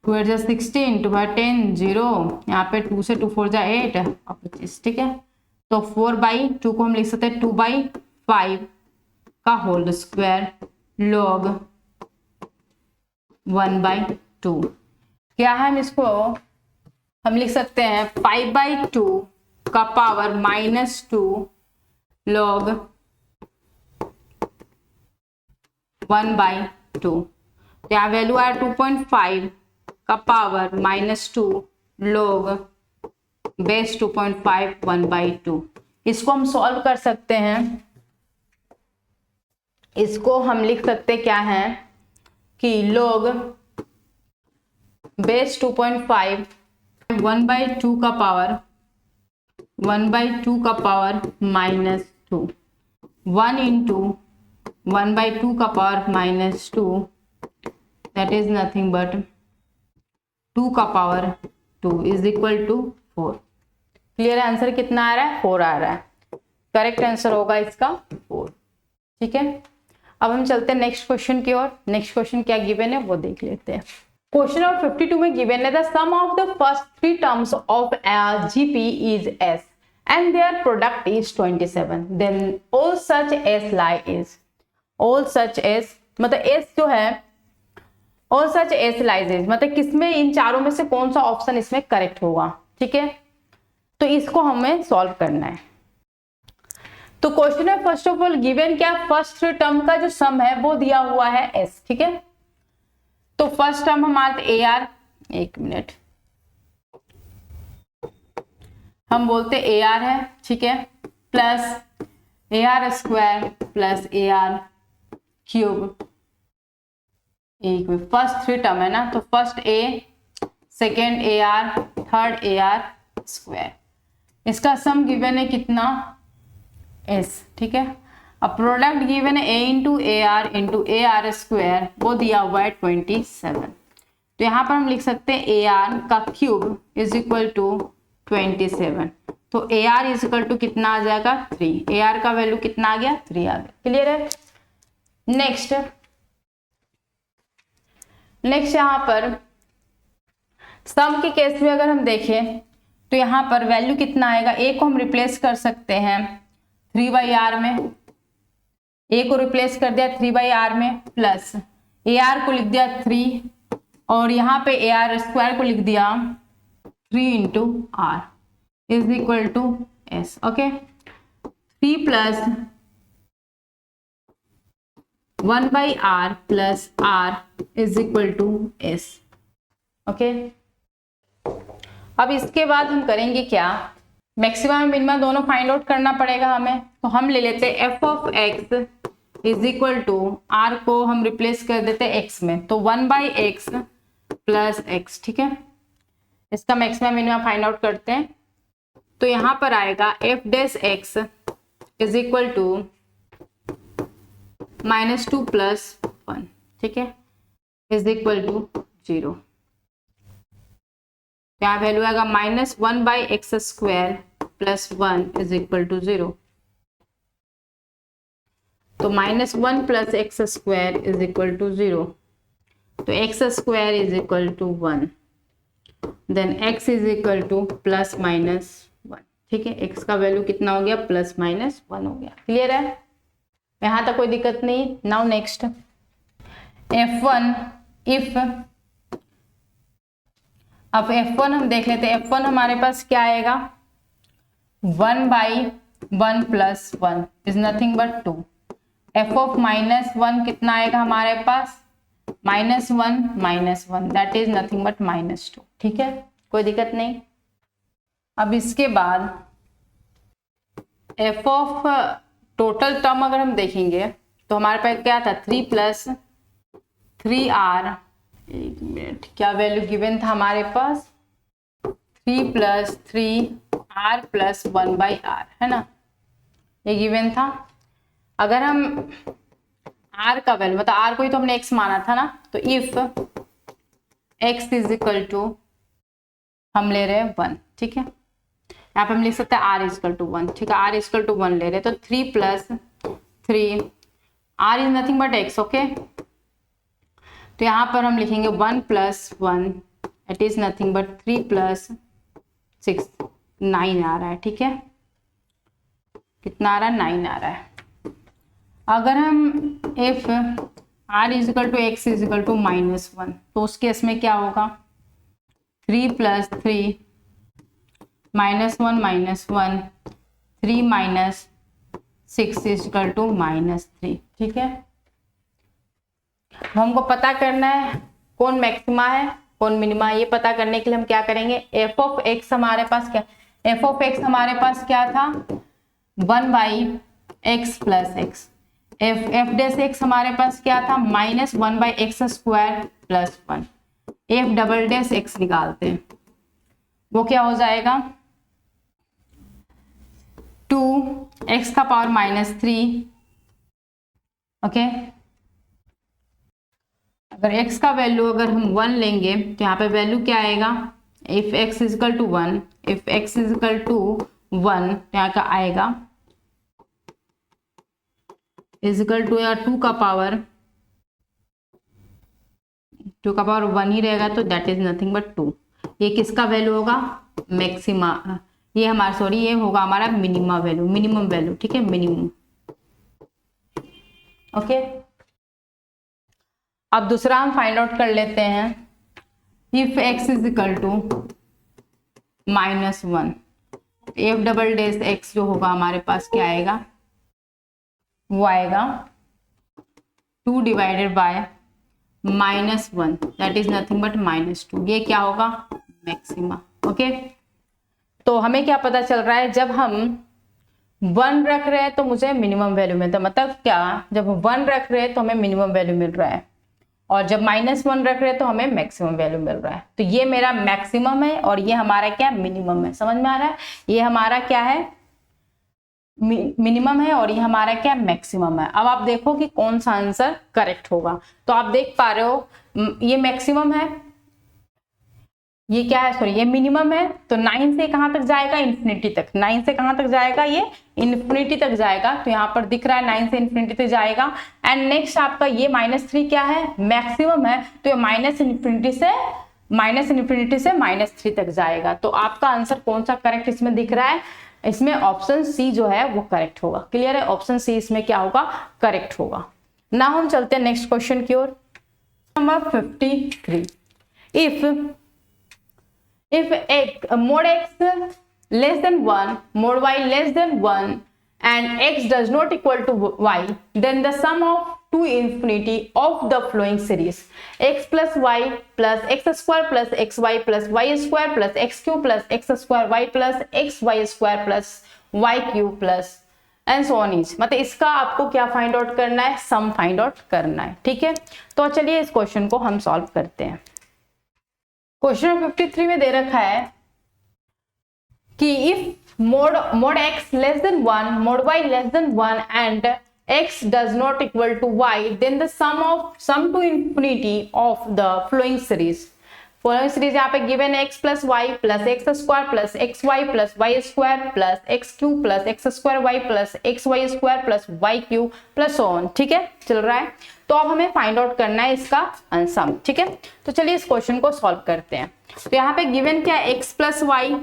2 × 16 2 × 10 0, यहाँ पे 2 से 2 4 जा 8 और 25। ठीक है, तो 4/2 को हम लिख सकते हैं 2/5 का होल स्क्वायर log 1/2। क्या है, हम इसको हम लिख सकते हैं 5/2 का पावर -2 log 1/2, तो यहाँ वैल्यू आया 2.5 का पावर -2 log बेस 2.5 1/2। इसको हम सॉल्व कर सकते हैं, इसको हम लिख सकते क्या है कि log बेस 2.5 1/2 का पावर 1/2 का पावर -2, 1 इंटू 1/2 का power -2, that is nothing but 2 का power 2 is equal to 4। Clear, answer कितना आ रहा है, 4 आ रहा है। करेक्ट आंसर होगा इसका 4। ठीक है, अब हम चलते हैं नेक्स्ट क्वेश्चन की ओर। नेक्स्ट क्वेश्चन क्या गिवन है वो देख लेते हैं। क्वेश्चन नंबर 52 में गिवन है the sum of the first 3 terms of GP is s and their product is 27, then all such s lie is, all such s मतलब s जो है all such s lies is मतलब किसमें, इन चारों में से कौन सा ऑप्शन इसमें करेक्ट होगा। ठीक है, तो इसको हमें सॉल्व करना है। तो क्वेश्चन है फर्स्ट ऑफ ऑल गिवन क्या, फर्स्ट टर्म का जो सम है वो दिया हुआ है s। ठीक है, तो फर्स्ट टर्म हमारे ए आर, एक मिनट, हम बोलते ए आर है। ठीक है, plus A r square plus A R cube, एक फर्स्ट 3 टर्म है ना, तो first A, second A R, third A r square, इसका सम गिवन है कितना, एस। ठीक है, अब प्रोडक्ट गिवन है ए इंटू ए आर स्क्वायर, वो दिया हुआ है 27, तो यहाँ पर हम लिख सकते हैं ए आर का क्यूब इज इक्वल टू 27, तो a r is equal to कितना आ जाएगा 3, ए आर का वैल्यू कितना आ गया 3 आ गया। क्लियर है। नेक्स्ट यहाँ पर सम के केस में अगर हम देखें तो यहाँ पर वैल्यू कितना आएगा, ए को हम रिप्लेस कर सकते हैं 3/r में, ए को रिप्लेस कर दिया 3/r में, प्लस ए आर को लिख दिया 3 और यहाँ पे ए आर स्क्वायर को लिख दिया 3 into r is equal to s. Okay, 3 plus 1/r plus r is equal to s. Okay, अब इसके बाद हम करेंगे क्या, मैक्सिमम मिनिमम दोनों फाइंड आउट करना पड़ेगा हमें। तो हम ले लेते हैं f of x is equal to, r को हम रिप्लेस कर देते हैं एक्स में, तो 1/x प्लस एक्स। ठीक है, इसका मैक्सिमम मिनिमम फाइंड आउट करते हैं, तो यहाँ पर आएगा f dash x is equal to -2 + 1, ठीक है, इज इक्वल टू 0। यहाँ वैल्यू आएगा -1/x² + 1 इज इक्वल टू 0। तो -1 + x² इज इक्वल टू 0। तो x² is equal to 1, then x is equal to +-1, ठीक है। x का वैल्यू कितना हो गया, +-1 हो गया। क्लियर है, यहाँ तक कोई दिक्कत नहीं। नाउ नेक्स्ट f1 इफ, अब f1 हम देख लेते हैं। f1 हमारे पास क्या आएगा, 1/1 + 1 is nothing but 2। f of -1 कितना आएगा हमारे पास, -1 दैट इज नथिंग बट -2, ठीक है, कोई दिक्कत नहीं। अब इसके बाद f ऑफ टोटल टर्म अगर हम देखेंगे तो हमारे पास क्या था, 3 + 3r, एक मिनट, क्या वैल्यू गिवन था हमारे पास, 3 + 3r + 1/r, है ना, ये गिवन था। अगर हम r का वैल्यू, मतलब r को ही तो हमने x माना था ना, तो if x is equal to, हम ले रहे हैं 1, ठीक है, यहाँ पे हम लिख सकते हैं r इज इक्वल टू 1, ठीक है, r इज इक्वल टू 1 ले रहे हैं। तो 3 + 3, r is nothing but x, okay. तो यहाँ पर हम लिखेंगे 1 + 1 इट इज नथिंग बट 3 + 6, 9 आ रहा है, ठीक है, कितना आ रहा है, 9 आ रहा है। अगर हम if r is equal to x is equal to -1, तो उस केस में क्या होगा, 3 + 3 -1, 3 - 6 इज इक्वल टू -3, ठीक है। हमको पता करना है कौन मैक्सिमा है कौन मिनिमा है। ये पता करने के लिए हम क्या करेंगे, f ऑफ x हमारे पास क्या, f ऑफ x हमारे पास क्या था, 1/x + x। f dash x हमारे पास क्या था, -1/x² + 1। f double dash x निकालते हैं, वो क्या हो जाएगा, 2x का पावर -3, ओके। अगर x का वैल्यू अगर हम 1 लेंगे तो यहाँ पे वैल्यू क्या आएगा, if x is equal to 1, if x is equal to 1 यहाँ का आएगा इज इक्वल टू, या 2 का पावर 1 ही रहेगा, तो दैट इज नथिंग बट 2। ये किसका वैल्यू होगा, मैक्सिमा, ये हमारा सॉरी ये होगा हमारा मिनिमम वैल्यू, ठीक है, मिनिमम, ओके। अब दूसरा हम फाइंड आउट कर लेते हैं, if x is equal to -1, f double dash x जो होगा हमारे पास क्या आएगा, वो आएगा 2 divided by -1 that is nothing but -2। ये क्या होगा, मैक्सिमा, ओके। तो हमें क्या पता चल रहा है, जब हम 1 रख रहे हैं तो मुझे मिनिमम वैल्यू मिलता है, मतलब क्या, जब 1 रख रहे हैं तो हमें मिनिमम वैल्यू मिल रहा है, और जब -1 रख रहे हैं तो हमें मैक्सिमम वैल्यू मिल रहा है। तो ये मेरा मैक्सिमम है और ये हमारा क्या, मिनिमम है, समझ में आ रहा है। ये हमारा क्या है, मिनिमम है और ये हमारा क्या, मैक्सिमम है। अब आप देखो कि कौन सा आंसर करेक्ट होगा। तो आप देख पा रहे हो ये मैक्सिमम है, ये क्या है, सॉरी ये मिनिमम है। तो 9 से कहां तक जाएगा, इन्फिनिटी तक। 9 से कहां तक जाएगा, ये इन्फिनिटी तक जाएगा। तो यहाँ पर दिख रहा है 9 से इन्फिनिटी तक जाएगा। एंड नेक्स्ट आपका ये -3 क्या है, मैक्सिमम है, तो ये माइनस इन्फिनिटी से -3 तक जाएगा। तो आपका आंसर कौन सा करेक्ट इसमें दिख रहा है, इसमें ऑप्शन सी जो है वो करेक्ट होगा। क्लियर है, ऑप्शन सी इसमें क्या होगा, करेक्ट होगा। ना हम चलते हैं नेक्स्ट क्वेश्चन की ओर। Number 53, if mod x less than 1, mod y less than 1 and x does not equal to y, then the sum of to infinity of the flowing series x plus y plus x square plus xy plus y square plus x cube plus x square y plus xy square plus y cube plus and so on is, मतलब इसका आपको क्या find out करना है, sum find out करना है। ठीक है, तो चलिए इस क्वेश्चन को हम सॉल्व करते हैं। क्वेश्चन 53 में दे रखा है कि if mode x less than 1, mode y less than 1 and x does not equal to y, then the sum to infinity of the flowing series यहाँ पे given x plus y plus x square plus x y plus y square plus x cube plus x square y plus x y square plus y cube plus on, ठीक है, चल रहा है। तो अब हमें फाइंड आउट करना है इसका सम, ठीक है। तो चलिए इस क्वेश्चन को सॉल्व करते हैं। तो यहाँ पे गिवन क्या है, x plus y,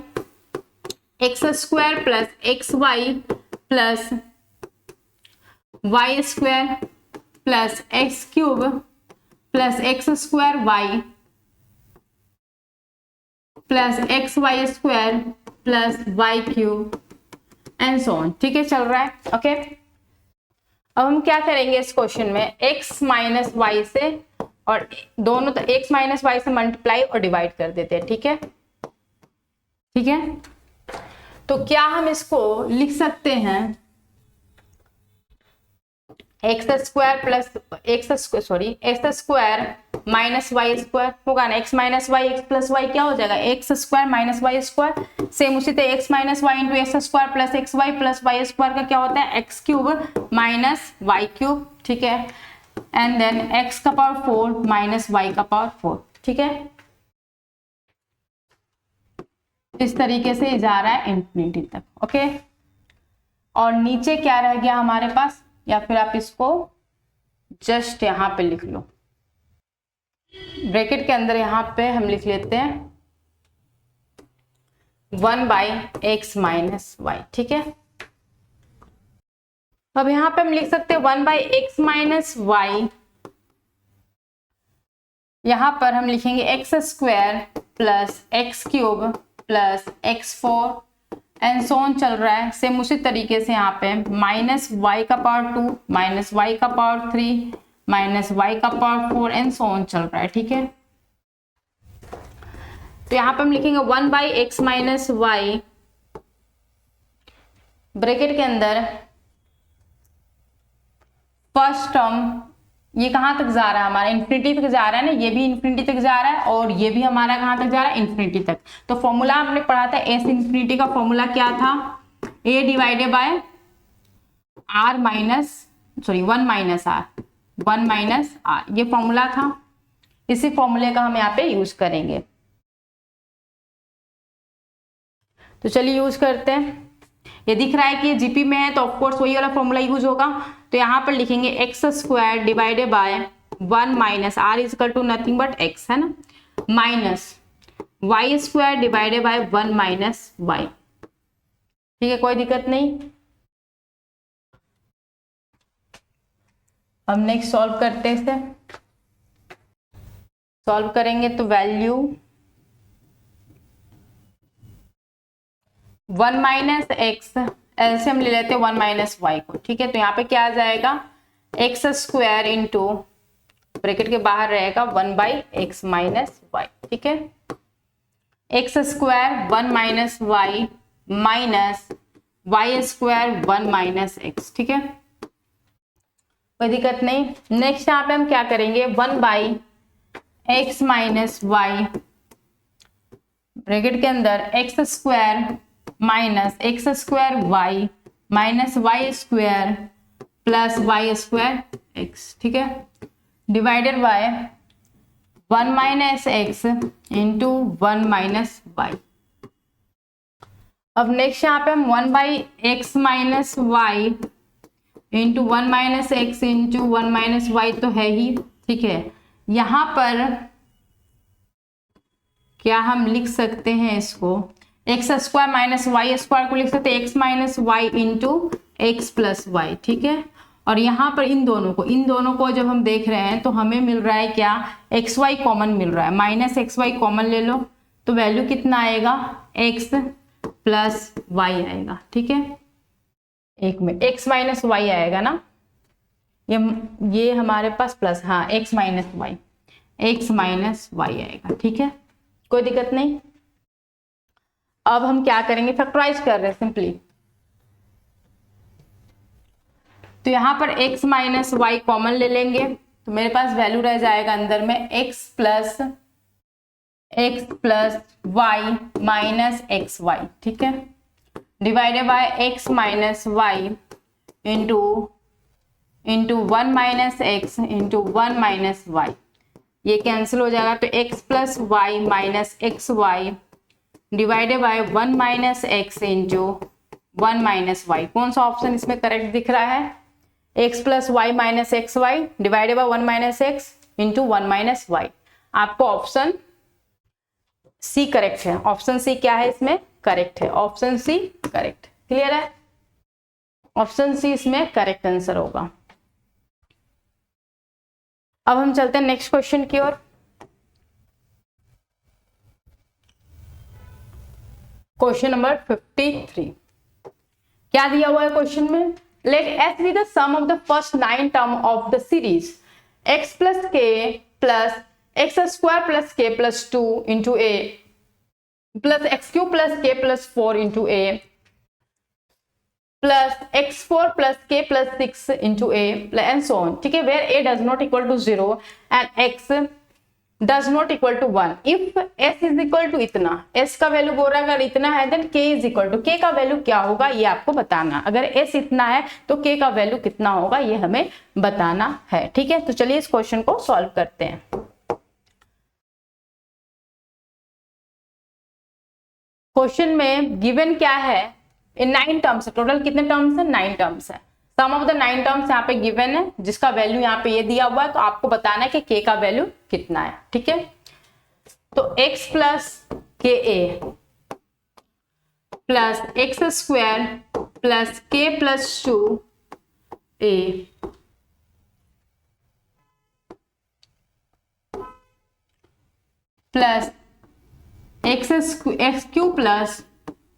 x square plus x y plus y square plus x cube plus x square y plus x y square plus y cube and so on, ठीक है, चल रहा है, ओके। अब हम क्या करेंगे इस क्वेश्चन में, x माइनस वाई से और दोनों तो x माइनस वाई से मल्टीप्लाई और डिवाइड कर देते हैं, ठीक है, ठीक है। तो क्या हम इसको लिख सकते हैं x square minus y square होगा ना, x minus y x plus y क्या हो जाएगा, x square minus y square. Same उसी तरह x minus y into x square plus x y plus y square का क्या होता है, x cube minus y cube, ठीक है, एंड देन एक्स का पावर 4 माइनस वाई का पावर 4, ठीक है। इस तरीके से जा रहा है इंफिनिटी तक, ओके। और नीचे क्या रह गया हमारे पास, या फिर आप इसको जस्ट यहां पे लिख लो, ब्रैकेट के अंदर यहां पे हम लिख लेते हैं 1 बाई एक्स माइनस वाई, ठीक है। अब यहां पे हम लिख सकते हैं 1 बाई एक्स माइनस वाई, यहां पर हम लिखेंगे x square plus x cube plus x 4 and so on, चल रहा है। सेम उसी तरीके से यहाँ पे माइनस वाई का पावर 2 माइनस वाई का पावर 3 माइनस वाई का पावर 4 एंड सो ऑन चल रहा है, ठीक है। तो यहाँ पे हम लिखेंगे 1 by x minus y, bracket के अंदर फर्स्ट टर्म, ये कहां तक जा रहा है हमारा, इन्फिनिटी तक जा रहा है ना, ये भी इन्फिनिटी तक जा रहा है और ये भी हमारा कहां तक जा रहा है, इन्फिनिटी तक। तो फॉर्मूला हमने पढ़ा था एस इन्फिनिटी का फॉर्मूला क्या था, a divided by r minus sorry 1 minus r, 1 minus r, ये फॉर्मूला था। इसी फॉर्मूले का हम यहाँ पे यूज करेंगे। तो चलिए यूज करते हैं। ये दिख रहा है कि जीपी में है तो ऑफकोर्स वही वाला फॉर्मूला यूज होगा। तो यहाँ पर लिखेंगे x square divided by 1 minus r is equal to nothing but x, है ना, minus y square divided by 1 minus y, ठीक है, कोई दिक्कत नहीं। अब नेक्स्ट सॉल्व करते हैं इसे। सॉल्व करेंगे तो वैल्यू 1 माइनस एक्स, ऐसे हम ले लेते हैं 1 माइनस वाई को, ठीक है। तो यहाँ पे क्या आ जाएगा, एक्स स्क्वायर इंटू ब्रैकेट के बाहर रहेगा 1 बाई एक्स माइनस वाई, ठीक है। X square 1 minus y minus y square 1 minus x, ठीक है, कोई दिक्कत नहीं। नेक्स्ट यहाँ पे हम क्या करेंगे, 1 by x minus y, bracket के अंदर x square minus x square y minus y square plus y square x, ठीक है, divided by 1 minus x into 1 minus y. अब नेक्स्ट यहाँ पे हम 1 by x minus y into 1 minus x into 1 minus y तो है ही, ठीक है। यहाँ पर क्या हम लिख सकते हैं इसको, x square minus y square को लिख सकते हैं x minus y into x plus y, ठीक है। और यहाँ पर इन दोनों को जब हम देख रहे हैं तो हमें मिल रहा है क्या, एक्स वाई कॉमन मिल रहा है, माइनस एक्स वाई कॉमन ले लो तो वैल्यू कितना आएगा, एक्स प्लस वाई आएगा, ठीक है। एक में एक्स माइनस वाई आएगा ना, ये हमारे पास प्लस, हाँ एक्स माइनस वाई आएगा, ठीक है, कोई दिक्कत नहीं। अब हम क्या करेंगे, फैक्टराइज कर रहे हैं सिंपली। तो यहां पर x माइनस वाई कॉमन ले लेंगे तो मेरे पास वैल्यू रह जाएगा अंदर में x plus x plus y minus x y, ठीक है, divided by x minus y into 1 minus x into 1 minus y, ये कैंसिल हो जाएगा तो x plus y minus x y divided by 1 minus x into 1 minus y. कौन सा option इसमें correct दिख रहा है? x plus y minus x y divided by 1 minus x into 1 minus y. आपको ऑप्शन सी करेक्ट है। Option c क्या है इसमें? करेक्ट है। Option c correct. क्लियर है? ऑप्शन सी इसमें करेक्ट आंसर होगा। अब हम चलते हैं नेक्स्ट क्वेश्चन की ओर। क्वेश्चन नंबर 53 क्या दिया हुआ है क्वेश्चन में? Let s be the sum of the first 9 term of the series x plus k plus x square plus k plus 2 into a plus x cube plus k plus 4 into a plus x4 plus k plus 6 into a and so on, ठीक है, where a does not equal to 0 and x does not equal to 1। If s is equal to इतना, s का value बोल रहा है अगर इतना है then k is equal to, k का वैल्यू क्या होगा ये आपको बताना। अगर s इतना है तो k का वैल्यू कितना होगा ये हमें बताना है, ठीक है। तो चलिए इस क्वेश्चन को सॉल्व करते हैं। क्वेश्चन में गिवन क्या है? इन 9 टर्म्स, टोटल कितने टर्म्स है? 9 टर्म्स है। सम ऑफ द 9 टर्म्स यहाँ पे गिवन है जिसका वैल्यू यहाँ पे ये दिया हुआ है, तो आपको बताना है कि k का वैल्यू कितना है, ठीक है। तो x प्लस के ए plus x square plus k plus 2 ए plus x cube plus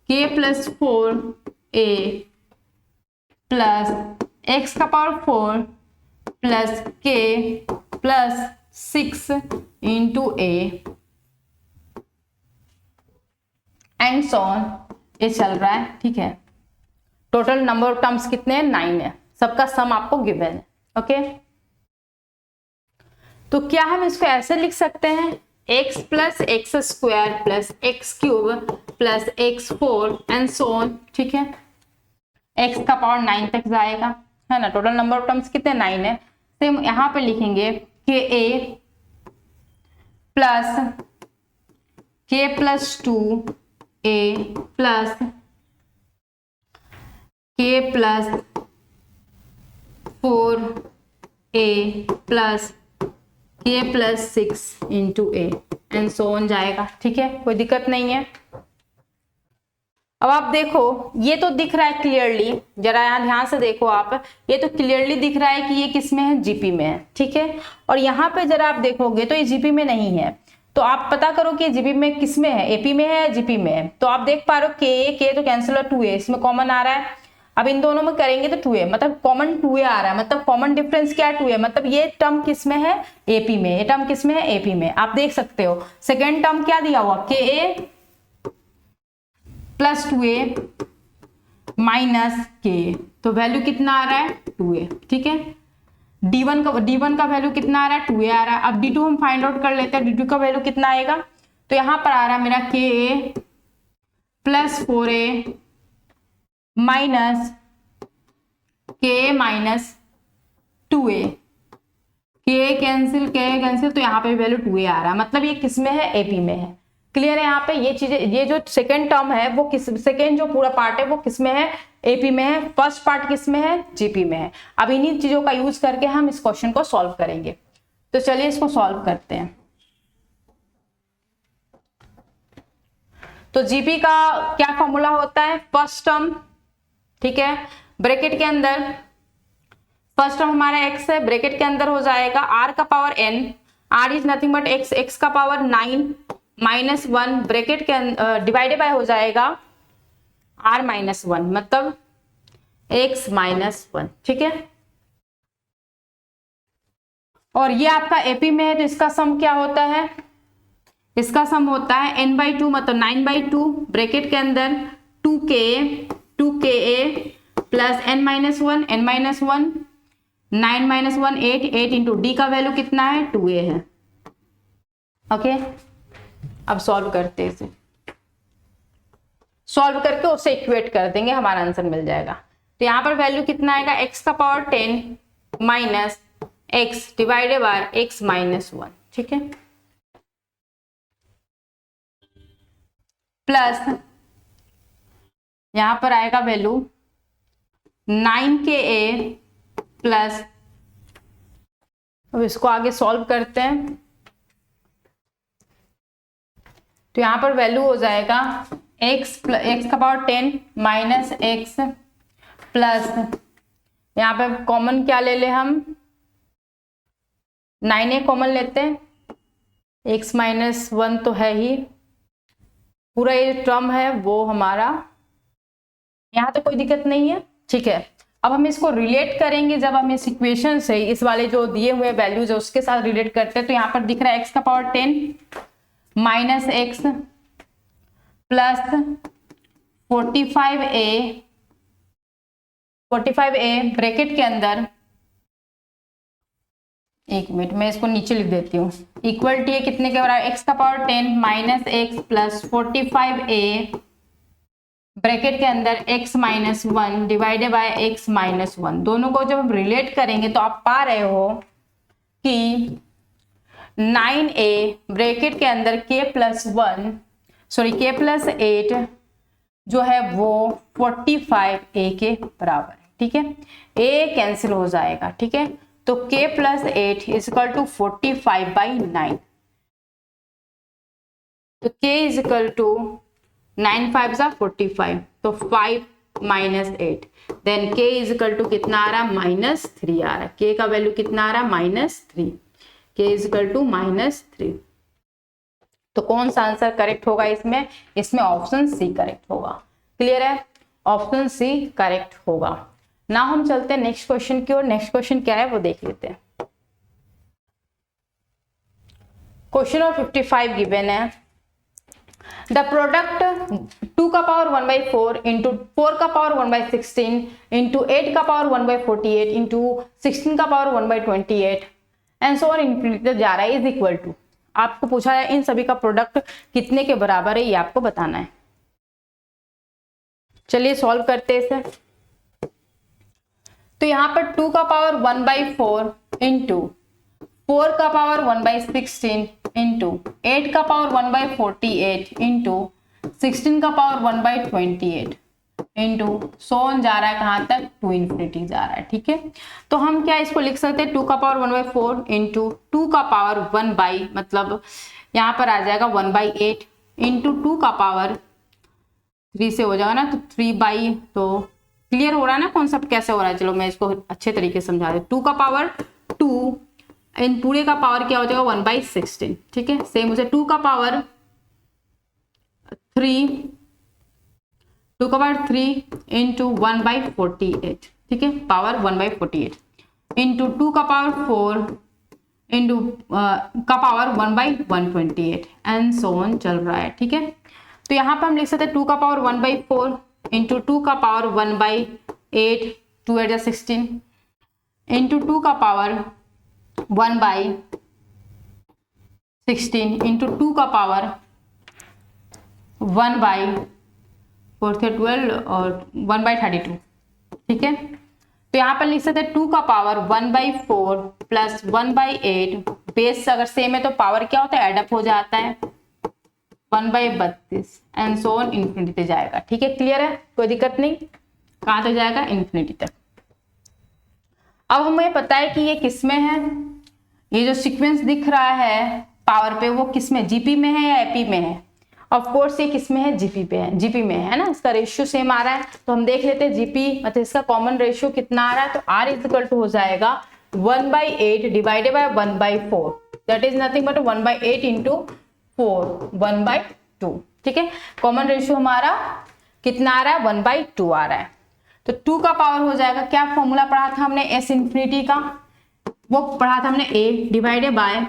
k plus 4 ए प्लस एक्स का power 4 plus k plus 6 into a and so on, ये चल रहा है, ठीक है। टोटल नंबर ऑफ टर्म्स कितने हैं? 9 है। सबका सम आपको गिवन है, ओके। तो क्या हम इसको ऐसे लिख सकते हैं? x plus x square plus x cube plus x4 and so on, ठीक है। x का पावर 9 तक जाएगा, है ना। टोटल नंबर ऑफ टर्म्स कितने? 9 है। तो हम यहाँ पे लिखेंगे के ए plus k plus 2 A plus k plus 4 A plus k plus 6 into a and so on जाएगा, ठीक है, कोई दिक्कत नहीं है। अब आप देखो ये तो दिख रहा है क्लियरली, जरा यहाँ ध्यान से देखो आप, ये तो क्लियरली दिख रहा है कि ये किस में है? जीपी में है, ठीक है। और यहाँ पे जरा आप देखोगे तो ये जीपी में नहीं है, तो आप पता करो कि जीपी में किस में है? एपी में है या जीपी में है? तो आप देख पा रहे हो के तो कैंसिल हो, 2a इसमें कॉमन आ रहा है। अब इन दोनों में करेंगे तो 2a, मतलब कॉमन 2a आ रहा है, मतलब कॉमन डिफरेंस क्या है? 2a, मतलब ये टर्म किस में है? एपी में। ये टर्म किस में है? एपी में। आप देख सकते हो सेकेंड टर्म क्या दिया हुआ? के ए प्लस 2a माइनस के, तो वैल्यू कितना आ रहा है? 2a, ठीक है। d1 का वैल्यू कितना आ रहा है? 2a आ रहा है। अब d2 हम फाइंड आउट कर लेते हैं, d2 का वैल्यू कितना आएगा? तो यहां पर आ रहा है मेरा के प्लस 4a माइनस के माइनस 2a, के कैंसिल तो यहाँ पे वैल्यू 2a आ रहा है, मतलब ये किस में है? एपी में है। क्लियर है? यहाँ पे ये चीजें, ये जो सेकेंड टर्म है वो किस, सेकेंड जो पूरा पार्ट है वो किस में है? एपी में है। फर्स्ट पार्ट किस में है? जीपी में है। अब इन्हीं चीजों का यूज करके हम इस क्वेश्चन को सॉल्व करेंगे, तो चलिए इसको सॉल्व करते हैं। तो जीपी का क्या फॉर्मूला होता है? फर्स्ट टर्म, ठीक है, ब्रैकेट के अंदर फर्स्ट टर्म हमारा x है, ब्रैकेट के अंदर हो जाएगा r का power n, r is nothing but x का पावर 9 माइनस 1, ब्रैकेट के डिवाइडेड बाय हो जाएगा r माइनस 1, मतलब x माइनस 1, ठीक है। और ये आपका एपी में है तो इसका सम क्या होता है? इसका सम होता है n/2, मतलब 9/2, ब्रैकेट के अंदर 2ka plus n-1, 9 - 1 8 into D का वैल्यू कितना है? 2a है, ओके। अब सॉल्व करते हैं इसे, सॉल्व करके उसे इक्वेट कर देंगे, हमारा आंसर मिल जाएगा। तो यहाँ पर वैल्यू कितना आएगा, x का power 10 minus x divided by x minus 1, ठीक है, प्लस यहां पर आएगा वैल्यू 9ka प्लस, अब इसको आगे सॉल्व करते हैं। तो यहां पर वैल्यू हो जाएगा x का पावर 10 माइनस x प्लस, यहाँ पे कॉमन क्या ले ले हम, 9a कॉमन लेते हैं, x माइनस 1 तो है ही, पूरा ये टर्म है वो हमारा, यहाँ तो कोई दिक्कत नहीं है, ठीक है। अब हम इसको रिलेट करेंगे, जब हम इस इक्वेशन से इस वाले जो दिए हुए वैल्यूज है उसके साथ रिलेट करते हैं, तो यहाँ पर दिख रहा है x का power 10 minus x plus 45a bracket के अंदर, एक मिनट मैं इसको नीचे लिख देती हूँ, इक्वल टू ये कितने के बराबर, x का power 10 minus x plus 45a bracket के अंदर x minus 1 divided by x minus 1। दोनों को जब हम रिलेट करेंगे तो आप पा रहे हो कि 9a ब्रैकेट के अंदर k प्लस 8 जो है वो 45a के बराबर है, ठीक है, a कैंसिल हो जाएगा, ठीक है, तो k plus 8 is equal to 45/9, तो k इज इक्वल टू 9 5 जा 45, तो 5 minus 8, then k is equal to कितना आ रहा है, -3 आ रहा है, k का वैल्यू कितना आ रहा है, -3, k इज इक्वल टू -3। तो कौन सा आंसर करेक्ट होगा इसमें, इसमें ऑप्शन सी करेक्ट होगा, क्लियर है, ऑप्शन सी करेक्ट होगा। ना हम चलते हैं नेक्स्ट क्वेश्चन की ओर, नेक्स्ट क्वेश्चन क्या है वो देख लेते हैं। क्वेश्चन नंबर 55 गिवन है, द प्रोडक्ट 2 का पावर 1/4 इंटू 4 का पावर 1/16 इंटू 8 का पावर 1/48 इंटू 16 का power 1/28 and so on infinity जा रहा है, इज इक्वल टू, आपको पूछा है इन सभी का प्रोडक्ट कितने के बराबर है, ये आपको बताना है। चलिए सॉल्व करते हैं इसे। तो यहाँ पर 2 का पावर 1/4 इंटू 4 का पावर 1/16 इंटू 8 का पावर 1/48 इंटू 16 का पावर 1/28 इंटू सोन जा रहा है कहाँ तक, टू इन्फिनिटी जा रहा है, ठीक है। तो हम क्या इसको लिख सकते हैं, 2 का पावर 1/4 इंटू 2 का पावर 1 मतलब यहाँ पर आ जाएगा 1/8 इंटू 2 का पावर 3 से हो जाएगा ना, तो 3 तो क्लियर हो रहा है ना कॉन्सेप्ट कैसे हो रहा है, चलो मैं इसको अच्छे तरीके से समझा दे। 2 का पावर 2 इन पूरे का पावर क्या हो जाएगा 1/16, ठीक है, सेम उसे 2 का पावर 3 इंटू 1/48, ठीक है, पावर 1/48 इंटू 2 का पावर 4 इंटू का पावर 1/128 एंड सो ऑन चल रहा है, ठीक है। तो यहाँ पर हम लिख सकते हैं 2 का पावर 1/4 इंटू 2 का पावर 1/8, 2 8 16 इंटू 2 का पावर 1/16 इंटू 2 का पावर 1/4 थे 12 और 1/32, ठीक है। तो यहाँ पर लिख सकते हैं 2 का पावर 1/4 प्लस 1/8, बेस अगर सेम है तो पावर क्या होता है, एडअप हो जाता है, 1/32 एंड सो ऑन इन्फिनिटी जाएगा, ठीक है, क्लियर है, कोई दिक्कत नहीं, कहाँ तक जाएगा, इन्फिनिटी तक। अब हमें पता है कि ये किस में है, ये जो सीक्वेंस दिख रहा है पावर पे वो किस में, जीपी में है या एपी में है, ऑफ कोर्स ये किस में है, जीपी पे है, जीपी में है ना, इसका रेशियो सेम आ रहा है, तो हम देख लेते हैं जीपी मतलब इसका कॉमन रेशियो कितना आ रहा है, तो R इज इक्वल टू हो जाएगा 1/8 divided by 1/4, that is nothing but 1/8 into 4 1/2, ठीक है, कॉमन रेशियो हमारा कितना आ रहा है 1/2 आ रहा है। तो 2 का पावर हो जाएगा, क्या फॉर्मूला पढ़ा था हमने एस इन्फिनिटी का, वो पढ़ा था हमने a डिवाइडेड बाय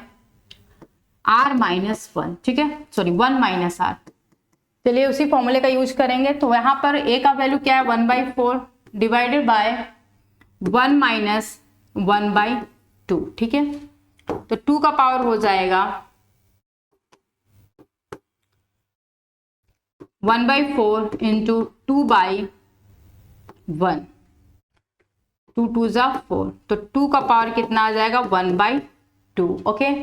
r-1, ठीक है, सॉरी 1 - r, चलिए उसी फॉर्मूले का यूज करेंगे। तो यहाँ पर a का वैल्यू क्या है 1/4 डिवाइडेड बाय 1 - 1/2, ठीक है, तो 2 का पावर हो जाएगा 1/4 इंटू 2/1, 2 2 जा 4, तो 2 का पावर कितना आ जाएगा 1/2। ओके,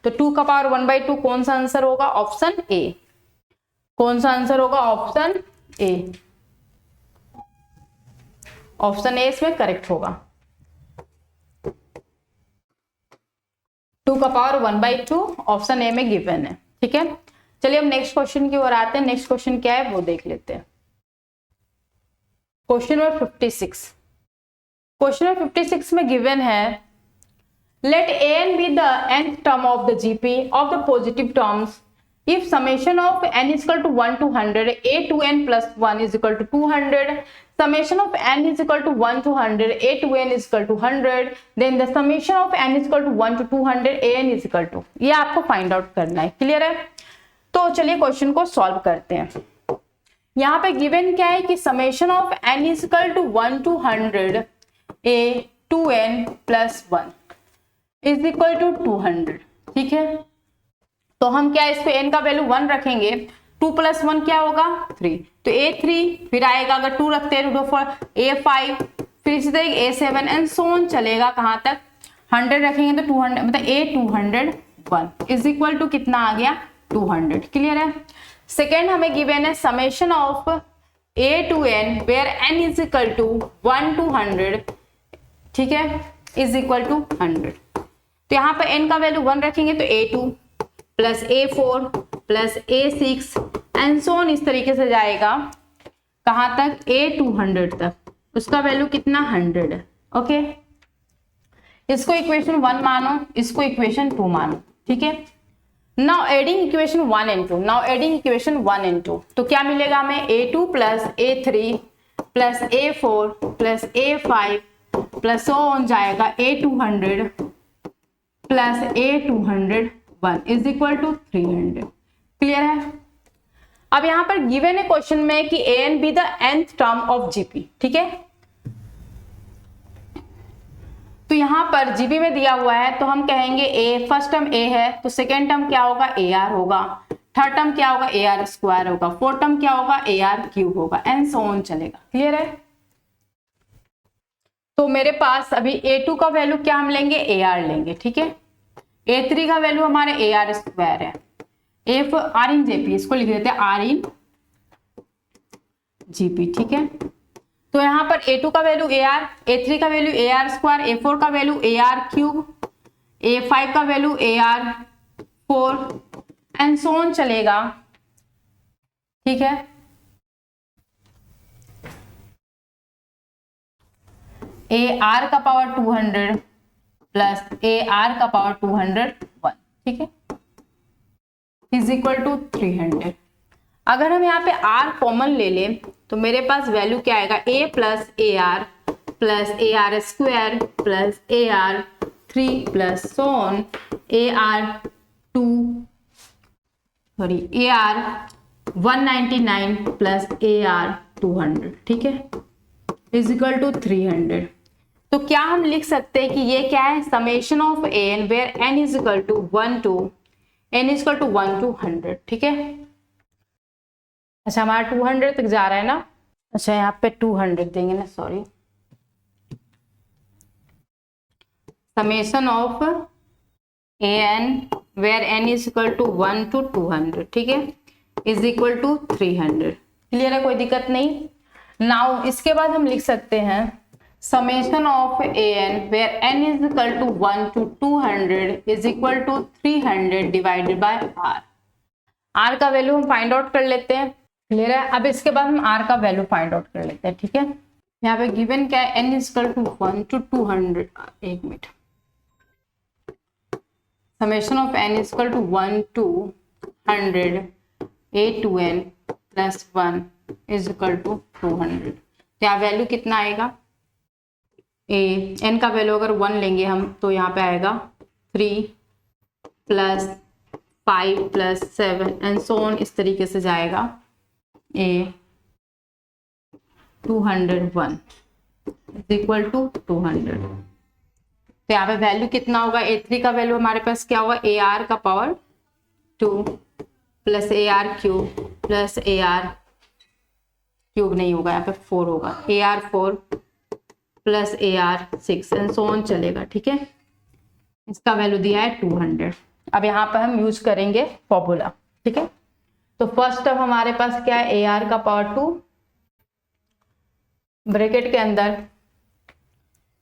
तो 2 का पावर 1/2 कौन सा आंसर होगा? Option A. कौन सा आंसर होगा? Option A. ऑप्शन ए इसमें करेक्ट होगा। 2 का पावर 1/2 ऑप्शन ए में गिवन है। ठीक है, चलिए हम नेक्स्ट क्वेश्चन की ओर आते हैं। नेक्स्ट क्वेश्चन क्या है वो देख लेते हैं। Question number 56। क्वेश्चन नंबर 56 में गिवन है let an be the nth term of the GP of the positive terms if summation of n is equal to 1 to 100 a to n plus 1 is equal to 200, summation of n is equal to 1 to 100 a to n is equal to 100, then the summation of n is equal to 1 to 200 a n is equal to, ये आपको find out करना है। Clear है? तो चलिए question को solve करते हैं। यहाँ पे गिवन क्या है कि summation of n is equal to 1 to 100 a to n plus 1 is equal to 200। ठीक है, तो हम क्या इसको n का वैल्यू 1 रखेंगे, 2 + 1 क्या होगा 3, तो a3 फिर आएगा, अगर 2 रखते हैं तो a5 फिर इसी तरीके a7 एंड सो ऑन चलेगा कहां तक, 100 रखेंगे तो 200 मतलब a201 इज इक्वल टू कितना आ गया 200। क्लियर है? सेकेंड हमें गिवन है summation of a to n where n is equal to 1 to 100, ठीक है, इज इक्वल टू 100। तो यहाँ पर n का वैल्यू 1 रखेंगे तो a2 plus a4 plus a6 and so on इस तरीके से जाएगा कहां तक a200 तक, उसका वैल्यू कितना 100 है। ओके, इसको इक्वेशन 1 मानो, इसको इक्वेशन 2 मानो। ठीक है, now adding equation 1 and 2, now adding equation 1 and 2, तो क्या मिलेगा हमें a2 plus a3 plus a4 plus a5 plus so on जाएगा a200 plus a201 is equal to 300। Clear है? अब यहां पर गिवन है क्वेश्चन में कि an be the nth term of GP. ठीक है, तो यहां पर जीपी में दिया हुआ है तो हम कहेंगे a, फर्स्ट टर्म a है तो सेकेंड टर्म क्या होगा ar होगा, थर्ड टर्म क्या होगा ar² होगा, फोर्थ टर्म क्या होगा ar³ होगा एंड सो ऑन चलेगा। क्लियर है? तो मेरे पास अभी a2 का वैल्यू क्या हम लेंगे ar लेंगे। ठीक है, a3 का वैल्यू हमारे ar² है, f r इन जेपी, इसको लिख देते हैं r इन जीपी। ठीक है, तो यहाँ पर a2 का वैल्यू ar, a3 का वैल्यू ar², a4 का वैल्यू ar³, a5 का value ar4 and so on चलेगा। ठीक है, ar का पावर 200 प्लस ar का पावर 201, ठीक है, इज इक्वल टू 300। अगर हम यहाँ पे r कॉमन ले लें तो मेरे पास वैल्यू क्या आएगा a plus ar plus ar² plus ar3 plus so on ar199 plus ar200, ठीक है, इज इक्वल टू 300। तो क्या हम लिख सकते हैं कि ये क्या है summation of an where n is equal to 1 to 100। ठीक है, अच्छा हमारा 200 तक जा रहा है ना, अच्छा यहाँ पे 200 देंगे ना, sorry, summation of an where n is equal to 1 to 200, ठीक है, इज इक्वल टू 300। क्लियर है? कोई दिक्कत नहीं। नाउ इसके बाद हम लिख सकते हैं summation of an where n is equal to 1 to 200 is equal to 300 divided by r। r का वैल्यू हम फाइंड आउट कर लेते हैं। क्लियर है? अब इसके बाद हम r का वैल्यू फाइंड आउट कर लेते हैं। ठीक है, यहाँ पे गिवन क्या है n is equal to 1 to 200, एक minute, summation of n is equal to 1 to 100 a to n plus 1 is equal to 200। तो यहाँ वैल्यू कितना आएगा, n का वैल्यू अगर 1 लेंगे हम तो यहाँ पे आएगा 3 plus 5 plus 7 and so on इस तरीके से जाएगा a201 इज इक्वल टू 200। तो यहाँ पे वैल्यू कितना होगा, a3 का वैल्यू हमारे पास क्या होगा ar का power 2 plus A R cube plus A R cube नहीं होगा, यहाँ पे 4 होगा, A R 4 plus A R 6 and so on चलेगा। ठीक है, इसका वैल्यू दिया है 200। अब यहाँ पर हम यूज करेंगे फॉर्मूला। ठीक है, तो फर्स्ट अब हमारे पास क्या है, ए आर का पावर 2 ब्रैकेट के अंदर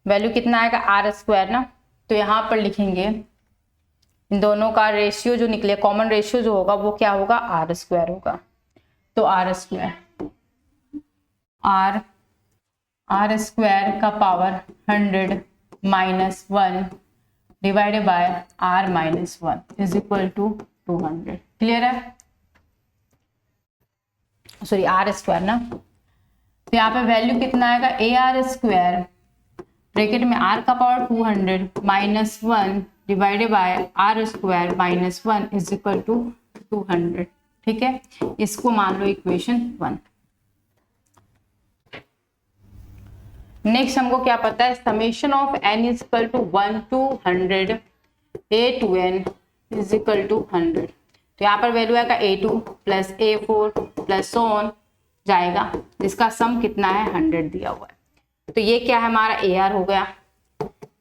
वैल्यू कितना आएगा आर स्क्वायर ना, तो यहाँ पर लिखेंगे इन दोनों का रेशियो जो निकले, कॉमन रेशियो जो होगा वो क्या होगा, आर स्क्वायर होगा। तो आर स्क्वायर आर स्क्वायर का power 100 minus 1 divided by are minus 1 is equal to 200। Clear है, सॉरी आर स्क्वायर ना, तो यहाँ पे वैल्यू कितना आएगा, ए आर स्क्वायर ब्रैकेट में आर का power 200 minus 1 divided by r square minus 1 is equal to 200। ठीक है, इसको मान लो इक्वेशन 1। नेक्स्ट हमको क्या पता है, summation of n is equal to 1 to 100 a to n is equal to 100। तो यहाँ पर वैल्यू आएगा a2 plus a4 plus so on जाएगा, इसका सम कितना है 100 दिया हुआ है। तो ये क्या है हमारा AR हो गया,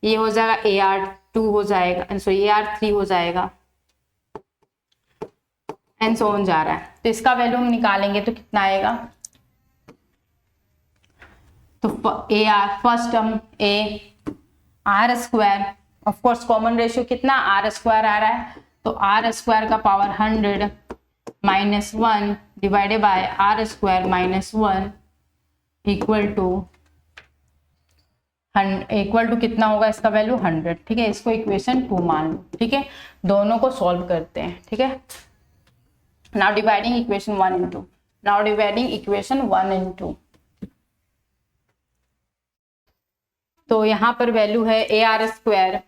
ये हो जाएगा AR2 हो जाएगा, सॉरी AR3 हो जाएगा एंड सो ऑन जा रहा है। तो इसका वैल्यू हम निकालेंगे तो कितना आएगा, तो AR first term a r square, of course common ratio कितना आर स्क्वायर आ रहा है, तो आर स्क्वायर का power 100 minus 1 divided by r square minus 1 equal to कितना होगा, इसका वैल्यू 100। ठीक है, इसको इक्वेशन 2 मान लो। ठीक है, दोनों को सॉल्व करते हैं। ठीक है, नाउ डिवाइडिंग इक्वेशन 1 into तो यहाँ पर वैल्यू है ए आर स्क्वायर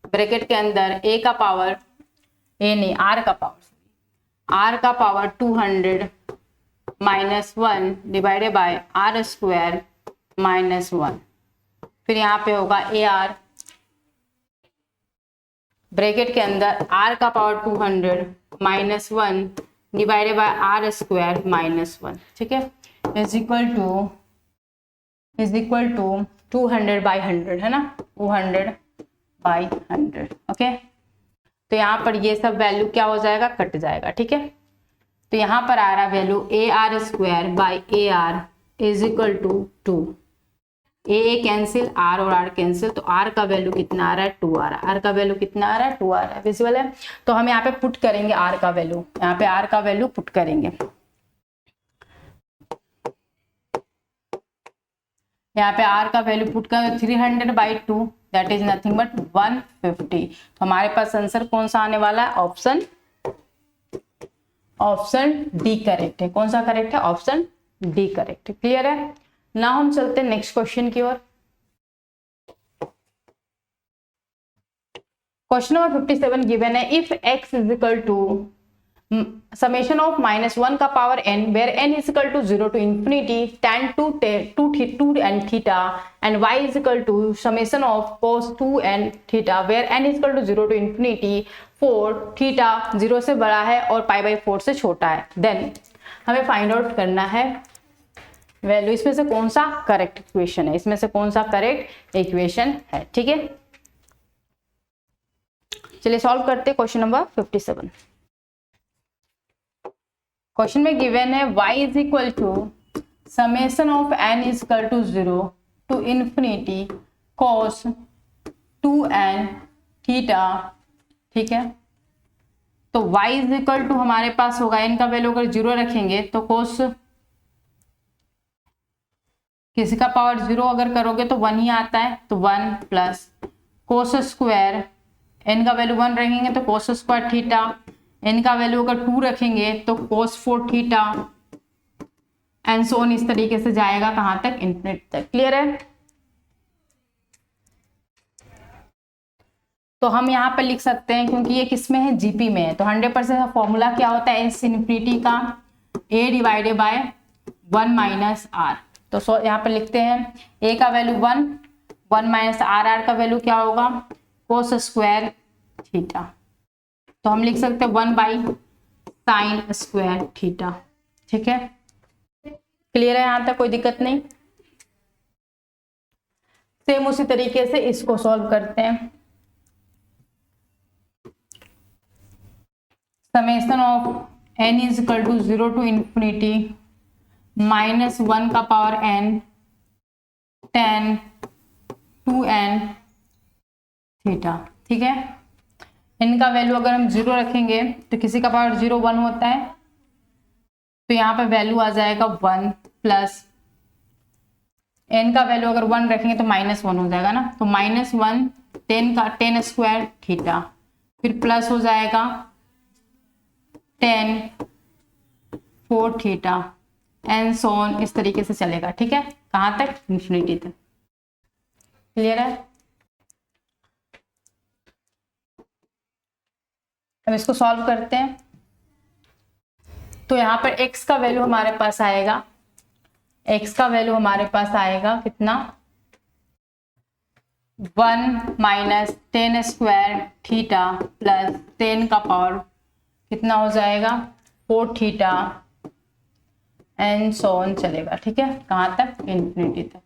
ब्रैकेट के अंदर ए का पावर आर का power 200 minus 1 divided by r square minus 1, फिर यहाँ पे होगा ए आर ब्रैकेट के अंदर आर का power 200 minus 1 divided by r square minus 1। ठीक है, इज इक्वल टू 200 by 100 है ना, 200 by 100। ओके, तो यहाँ पर ये सब वैल्यू क्या हो जाएगा, कट जाएगा। ठीक है, तो यहाँ पर आ रहा value a r square by a r is equal to 2, a cancel, r और आर कैंसिल, तो आर का वैल्यू कितना आ रहा है 2 आ रहा है, आर का वैल्यू कितना आ रहा है 2 आ रहा है, विजुअल है। तो हम यहाँ पे पुट करेंगे आर का वैल्यू, यहाँ पे आर का वैल्यू पुट करेंगे, यहाँ पे आर का वैल्यू पुट कर 300 by 2 that is nothing but 150। तो हमारे पास आंसर कौन सा आने वाला है, ऑप्शन डी करेक्ट है। कौन सा करेक्ट है, ऑप्शन डी करेक्ट। क्लियर है, ना हम चलते हैं नेक्स्ट क्वेश्चन की ओर। क्वेश्चन नंबर 57 गिवन है, if x is equal to summation of -1 का power n where n is equal to 0 to infinity tan 2 and theta and y is equal to summation of cos 2 and theta where n is equal to 0 to infinity 4 theta 0 से बड़ा है और pi by 4 से छोटा है, then हमें find out करना है वैल्यू। इसमें से कौन सा करेक्ट इक्वेशन है, इसमें से कौन सा करेक्ट इक्वेशन है। ठीक है, चलिए सॉल्व करते हैं क्वेश्चन नंबर 57। क्वेश्चन में गिवन है y is equal to summation of n is equal to 0 to infinity cos 2n theta. ठीक है, तो y इज इक्वल टू हमारे पास होगा n का वैल्यू अगर 0 रखेंगे तो cos किसी का पावर 0 अगर करोगे तो 1 ही आता है, तो 1 प्लस cos स्क्वायर, n का वैल्यू 1 रखेंगे तो cos स्क्वायर थीटा, n का वैल्यू अगर 2 रखेंगे तो cos 4 theta and so on, इस तरीके से जाएगा कहां तक, इन्फिनिटी तक। क्लियर है, तो हम यहाँ पर लिख सकते हैं क्योंकि ये किसमें है, जीपी में है, तो 100% फॉर्मूला क्या होता है एस इन्फिनिटी का a divided by 1 minus r. तो यहाँ पर लिखते हैं a का वैल्यू 1 माइनस आर का वैल्यू क्या होगा, cos स्क्वायर थीटा। तो हम लिख सकते हैं 1 बाई साइन स्क्वायर थीटा। ठीक है, क्लियर है यहां तक, कोई दिक्कत नहीं। सेम उसी तरीके से इसको सॉल्व करते हैं। Summation of n is equal to 0 to infinity -1 का power n tan 2n theta. ठीक है, इनका वैल्यू अगर हम 0 रखेंगे तो किसी का पावर 0 1 होता है, तो यहाँ पे वैल्यू आ जाएगा 1 प्लस n का वैल्यू अगर 1 रखेंगे तो -1 हो जाएगा ना, तो -1 10 स्क्वायर थीटा, फिर प्लस हो जाएगा 10 4 थीटा एंड सो ऑन, इस तरीके से चलेगा। ठीक है, कहां तक? इंफिनिटी तक। क्लियर है? अब इसको सॉल्व करते हैं। तो यहाँ पर x का वैल्यू हमारे पास आएगा, x का वैल्यू हमारे पास आएगा कितना? 1 माइनस 10 स्क्वायर थीटा प्लस 10 का पावर कितना हो जाएगा? 4 थीटा एंड सो ऑन चलेगा। ठीक है, कहां तक? इंफिनिटी तक।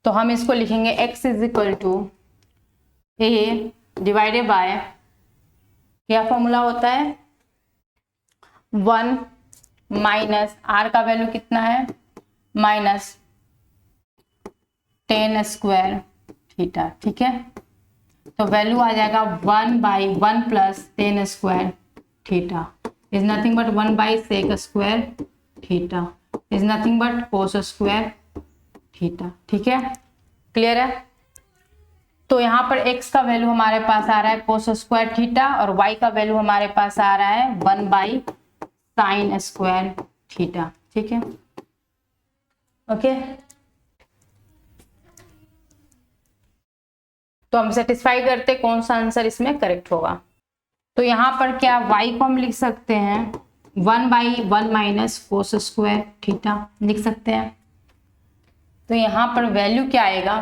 तो हम इसको लिखेंगे x is equal to a divided by, क्या फॉर्मूला होता है? 1 माइनस r का वैल्यू कितना है? Minus 10 square theta. ठीक है, तो वैल्यू आ जाएगा 1 by 1 plus 10 square theta is nothing but 1 by sec square theta is nothing but cos square theta. ठीक है, क्लियर है? तो यहाँ पर x का वैल्यू हमारे पास आ रहा है कोस स्क्वायर थीटा और y का वैल्यू हमारे पास आ रहा है 1 बाई साइन स्क्वायर थीटा। ठीक है, ओके। तो हम सेटिस्फाई करते कौन सा आंसर इसमें करेक्ट होगा। तो यहाँ पर क्या y को हम लिख सकते हैं 1 by 1 minus cos square theta लिख सकते हैं। तो यहाँ पर वैल्यू क्या आएगा?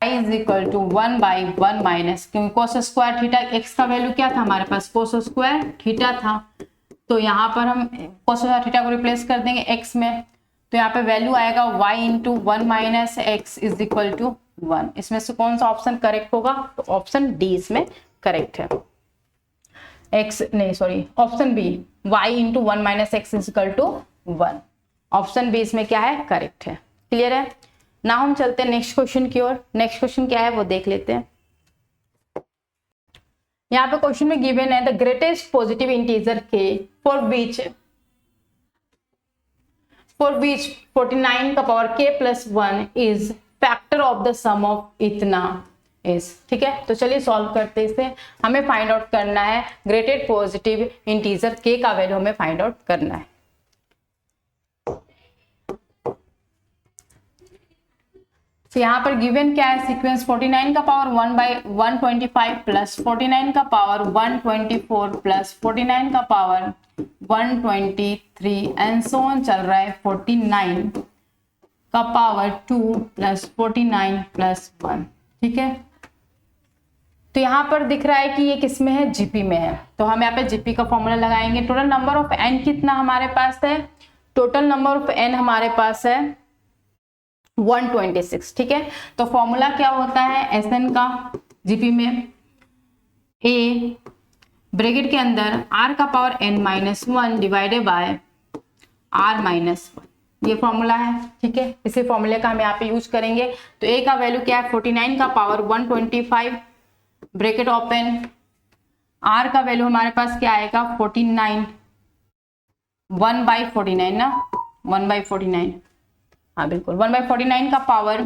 y is equal to 1 by 1 minus, क्योंकि कोस स्क्वायर थीटा x का वैल्यू क्या था हमारे पास? कोस स्क्वायर थीटा था, तो यहाँ पर हम कोस स्क्वायर थीटा को रिप्लेस कर देंगे x में, तो यहाँ पे वैल्यू आएगा y into 1 minus x is equal to 1। इसमें से कौन सा ऑप्शन करेक्ट होगा? तो ऑप्शन डी इसमें करेक्ट है। x नहीं sorry, option B y into 1 minus x is equal to 1। Option B इसमें क्या है? करेक्ट है। क्लियर है ना? हम चलते हैं नेक्स्ट क्वेश्चन की ओर। नेक्स्ट क्वेश्चन क्या है वो देख लेते हैं। यहाँ पे क्वेश्चन में गिवन है the greatest positive integer k for which 49 का power k plus 1 is factor of the sum of इतना इज। ठीक है, तो चलिए सॉल्व करते हैं इसे। हमें फाइंड आउट करना है ग्रेटेड पॉजिटिव इंटीजर k का वैल्यू हमें फाइंड आउट करना है। तो यहाँ पर गिवन क्या है? सीक्वेंस 49 का पावर 1 बाई 125 प्लस 49 का पावर 124 प्लस 49 का पावर 123 एंड सो ऑन चल रहा है 49 का पावर 2 प्लस 49 प्लस 1। ठीक है, तो यहाँ पर दिख रहा है कि ये किस में है? जीपी में है, तो हम यहाँ पे जीपी का फॉर्मूला लगाएंगे। टोटल नंबर ऑफ एन कितना हमारे पास है? टोटल नंबर ऑफ एन हमारे पास है 126। ठीक है, तो फॉर्मूला क्या होता है एस एन का जीपी में? ए ब्रैकेट के अंदर आर का power N minus 1 divided by are minus 1, ये फॉर्मूला है। ठीक है, इसी फॉर्मूले का हम यहाँ पे यूज करेंगे। तो ए का वैल्यू क्या है? 49 का पावर 125 ब्रैकेट ओपन, आर का वैल्यू हमारे पास क्या आएगा? 49 1 बाई 49 ना, 1 बाई 49, हाँ बिल्कुल 1 बाई 49 का power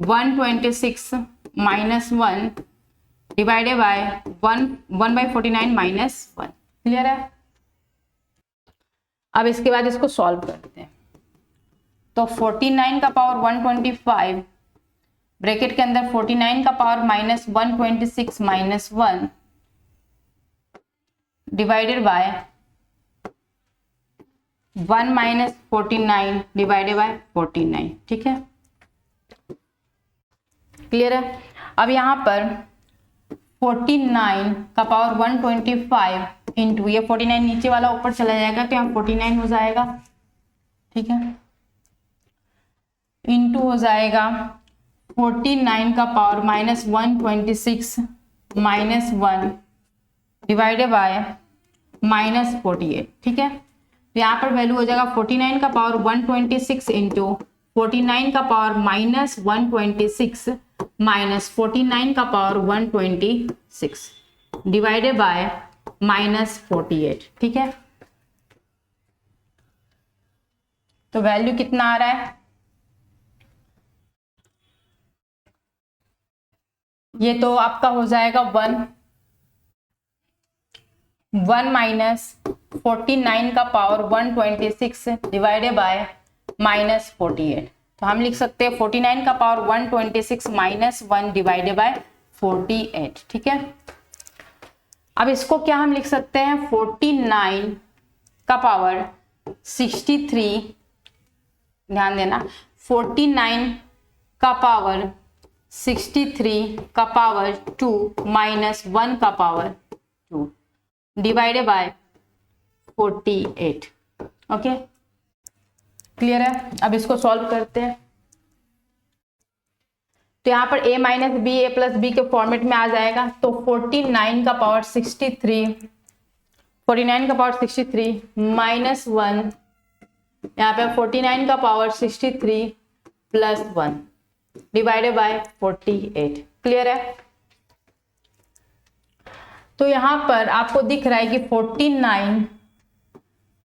126 minus 1 divided by 1 by 49 minus 1। Clear है? अब इसके बाद इसको सॉल्व करते हैं। तो 49 का पावर 125 ब्रैकेट के अंदर 49 का power minus 126 minus 1 divided by 1 minus 49 divided by 49। ठीक है, क्लियर है? अब यहाँ पर 49 का पावर 125 इंटू, ये 49 नीचे वाला ऊपर चला जाएगा तो यहाँ 49 हो जाएगा, ठीक है, इंटू हो जाएगा 49 का पावर -126 -1 डिवाइडेड बाय -48, ठीक है। तो यहाँ पर वैल्यू हो जाएगा 49 का पावर 126 इंटू 49 का पावर -126 -49 का पावर 126 डिवाइडेड बाय -48, ठीक है। तो वैल्यू कितना आ रहा है, ये तो आपका हो जाएगा 1 माइनस 49 का पावर 126 डिवाइडेड बाय -48। तो हम लिख सकते हैं 49 का पावर 126 -1 डिवाइडेड बाय 48, ठीक है। अब इसको क्या हम लिख सकते हैं, 49 का पावर 63, ध्यान देना, 49 का पावर 63 का पावर 2 -1 का power 2 divided bye 48, okay, clear है। अब इसको सॉल्व करते हैं। तो यहाँ पर a minus B A plus B के फॉर्मेट में आ जाएगा। तो 49 का पावर 63, 49 का पावर 63 -1, यहाँ पे 49 का पावर 63 +1 डिवाइडेड बाय 48, क्लियर है। तो यहाँ पर आपको दिख रहा है कि 49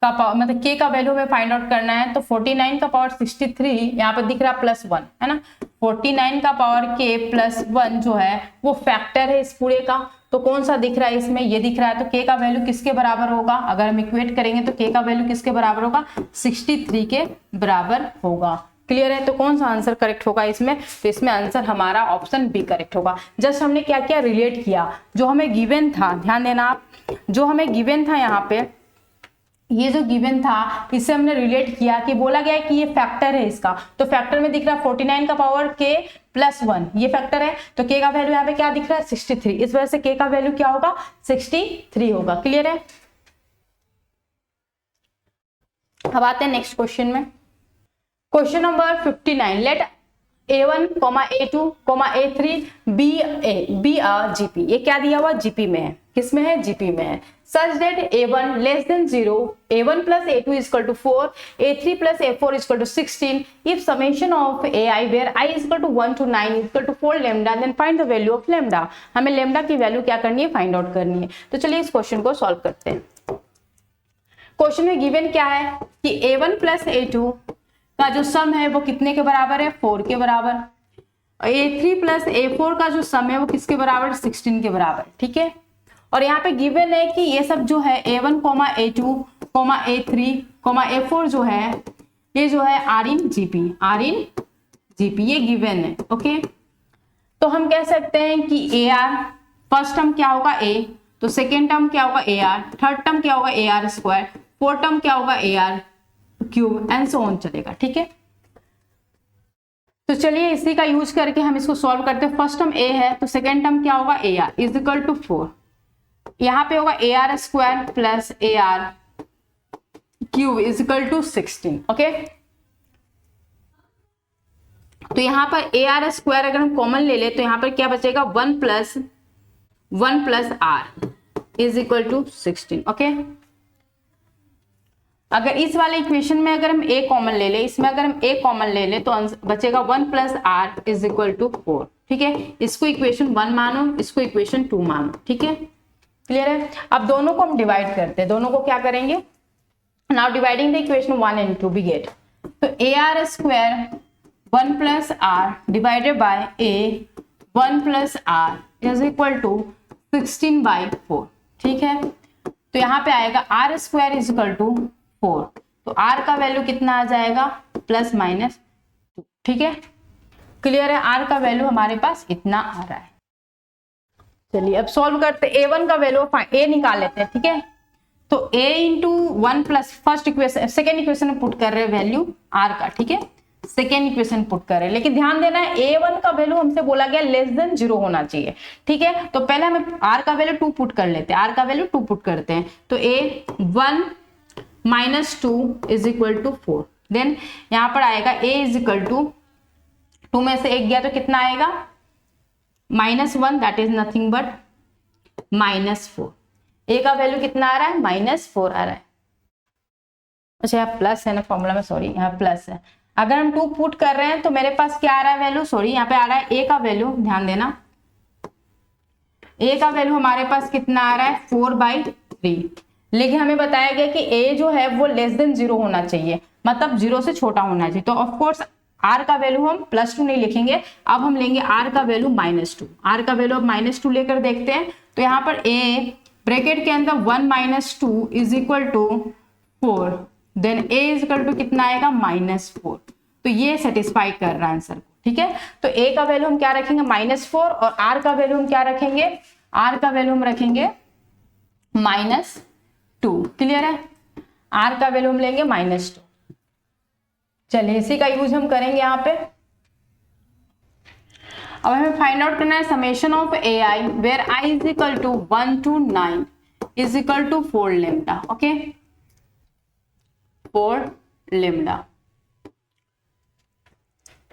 का पावर मतलब k का वैल्यू हमें फाइंड आउट करना है। तो 49 का पावर 63 यहाँ पर दिख रहा है +1, है ना। 49 का पावर k +1 जो है वो फैक्टर है इस पूरे का। तो कौन सा दिख रहा है इसमें, ये दिख रहा है। तो k का वैल्यू किसके बराबर होगा, अगर हम इक्वेट करेंगे तो k का वैल्यू किसके बराबर होगा, 63 के बराबर होगा, क्लियर है। तो कौन सा आंसर करेक्ट होगा इसमें, तो इसमें आंसर हमारा ऑप्शन बी करेक्ट होगा। जस्ट हमने क्या क्या रिलेट किया, जो हमें गिवन था, ध्यान देना आप, जो हमें गिवन था यहाँ पे, ये जो गिवन था इससे हमने रिलेट किया कि बोला गया है कि ये फैक्टर है इसका। तो फैक्टर में दिख रहा है 49 का पावर k +1, ये फैक्टर है। तो k का वैल्यू यहाँ पे क्या दिख रहा है, 63, इस वजह से k का वैल्यू क्या होगा, 63 होगा, क्लियर है। अब आते हैं नेक्स्ट क्वेश्चन में। Question number 59, let A1, A2, A3 be a GP. ये क्या दिया हुआ, जीपी में है, किसमें है, जीपी में है। Such that A1 less than 0, A1 plus A2 equal to 4, A3 plus A4 equal to 16, if summation of AI where I equal to 1 to 9 equal to 4 lambda, then find the value of lambda. हमें lambda की value क्या करनी है, find out करनी है। तो चलिए इस क्वेश्चन को सॉल्व करते हैं। क्वेश्चन में गिवन क्या है कि A1 प्लस A2 का जो सम है वो कितने के बराबर है, 4 के बराबर। A3 प्लस A4 का जो सम है वो किसके बराबर, 16 के बराबर, ठीक है। और यहाँ पे गिवन है कि ये सब जो है A1, A2, A3, A4 जो है ये जो है आर इन जीपी, ये गिवन है, ओके। तो हम कह सकते हैं कि AR फर्स्ट टर्म क्या होगा A, तो सेकेंड टर्म क्या होगा AR, थर्ड टर्म क्या होगा AR², फोर्थ टर्म क्या होगा AR³ एंड सो ऑन चलेगा, ठीक है। तो चलिए इसी का यूज करके हम इसको सॉल्व करते हैं। फर्स्ट टर्म A है तो सेकेंड टर्म क्या होगा AR इज इक्वल टू 4, यहाँ पे होगा AR² plus AR³ is equal to 16, okay. तो यहाँ पर AR² अगर हम कॉमन ले ले तो यहाँ पर क्या बचेगा, 1 plus R is equal to 16, okay. अगर इस वाले इक्वेशन में अगर हम A कॉमन ले ले, इसमें अगर हम A कॉमन ले ले तो बचेगा 1 plus R is equal to 4, ठीक है। इसको इक्वेशन 1 मानो, इसको इक्वेशन 2 मानो, ठीक है, क्लियर है। अब दोनों को हम डिवाइड करते हैं, दोनों को क्या करेंगे, now dividing the equation 1 and 2 we get, तो AR² 1 plus R divided by A 1 plus R is equal to 16/4, ठीक है। तो यहाँ पे आएगा R² इज इक्वल टू 4, तो R का वैल्यू कितना आ जाएगा, ±2, ठीक है, क्लियर है। R का वैल्यू हमारे पास इतना आ रहा है। चलिए अब सॉल्व करते हैं। A1 का वैल्यू A निकाल लेते हैं, ठीक है। तो A into 1 plus first equation, second equation में पुट कर रहे हैं वैल्यू R का, ठीक है। सेकेंड इक्वेशन पुट करें, लेकिन ध्यान देना है a1 का वैल्यू हमसे बोला गया लेस देन 0 होना चाहिए, ठीक है। तो पहले हमें r का वैल्यू 2 पुट कर लेते हैं, r का वैल्यू 2 पुट करते हैं। तो a1 minus 2 is equal to 4। Then यहां पर आएगा a इज इक्वल टू 2 में से 1 गया तो कितना आएगा -1, that is nothing but -4। a का वैल्यू कितना आ रहा है -4 आ रहा है। अच्छा यहाँ प्लस है ना फॉर्मूला में, सॉरी यहाँ प्लस है। अगर हम 2 पुट कर रहे हैं तो मेरे पास क्या आ रहा है वैल्यू, सॉरी यहाँ पे आ रहा है a का वैल्यू, ध्यान देना a का वैल्यू हमारे पास कितना आ रहा है 4/3। लेकिन हमें बताया गया कि a जो है वो लेस देन 0 होना चाहिए, मतलब 0 से छोटा होना चाहिए। तो ऑफ कोर्स r का वैल्यू हम +2 नहीं लिखेंगे, अब हम लेंगे r का वैल्यू -2। r का वैल्यू अब -2 लेकर देखते हैं। तो यहाँ पर a ब्रैकेट के अंदर 1 - 2 is equal to 4, then a is equal to कितना आएगा -4। तो ये सेटिस्फाई कर रहा है आंसर को, ठीक है। तो a का वैल्यू हम क्या रखेंगे -4 और r का वैल्यू हम क्या रखेंगे, r का वैल्यू हम रखेंगे -2। क्लियर है, r का वैल्यू हम लेंगे -2। चलिए इसी का यूज हम करेंगे यहाँ पे। अब हमें फाइंड आउट करना है summation of ai where i is equal to 1 to 9 is equal to 4 lambda. Okay 4 lambda,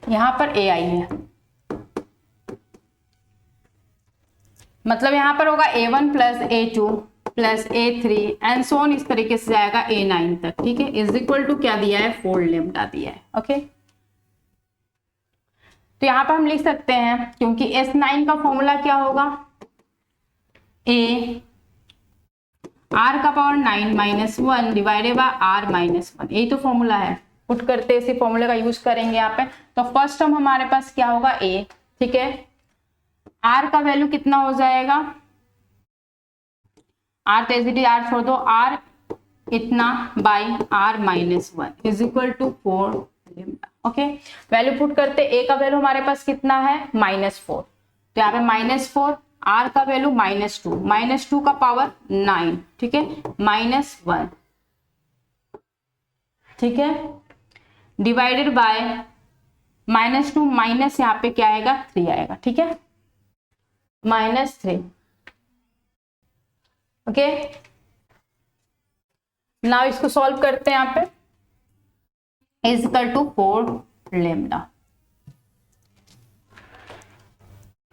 यहां पर ai है, मतलब यहां पर होगा a1 plus a2 plus a3 and so on, इस तरीके से जाएगा a9 तक, ठीक है। इज इक्वल टू क्या दिया है 4 लैम्डा दिया है। ओके तो यहां पर हम लिख सकते हैं, क्योंकि S9 का फॉर्मूला क्या होगा a r का पावर 9 -1 डिवाइडेड बाय r -1, यही तो फॉर्मूला है। पुट करते इसी फॉर्मूले का यूज करेंगे यहाँ पे। तो फर्स्ट टर्म हमारे पास क्या होगा a, ठीक है। r का वैल्यू कितना हो जाएगा, r तो एज इट इज r छोड़ दो, r इतना by r -1 is equal to 4 lambda. Okay value put करते, a का वैल्यू हमारे पास कितना है -4, तो यहाँ पे -4, r का वैल्यू -2 का पावर 9, ठीक है, -1, ठीक है, डिवाइडेड बाय -2 माइनस यहाँ पे क्या आएगा 3 आएगा, ठीक है, -3। ओके नाउ इसको सॉल्व करते हैं यहाँ पे, इज इक्वल टू 4 लैम्डा।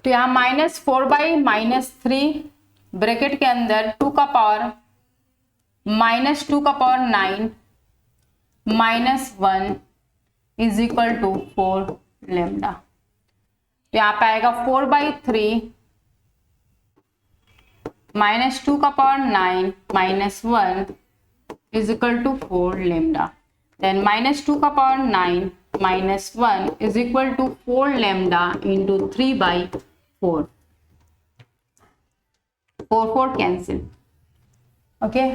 तो यहाँ -4/-3 ब्रैकेट के अंदर 2 का पावर -2 का power 9 -1 is equal to 4 lambda. तो यहाँ पे आएगा 4/3 -2 का power 9 -1 is equal to 4 lambda. Then -2 का power 9 -1 is equal to 4 lambda into 3/4, 4 cancel. Okay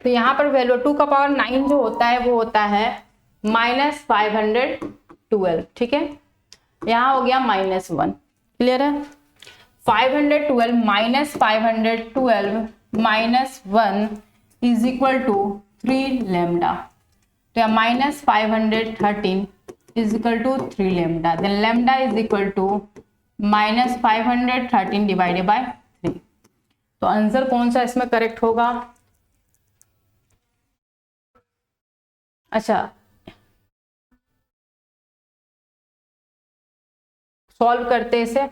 तो यहाँ पर वैल्यू 2 का पावर 9 जो होता है वो होता है -512, ठीक है। यहाँ हो गया -1, क्लियर है। 512 -512 -1 इज इक्वल टू 3 लैम्डा। तो यहाँ -513 is equal to 3 lambda, then lambda is equal to -513 divided by 3। तो आंसर कौन सा इसमें करेक्ट होगा, अच्छा सॉल्व करते इसे।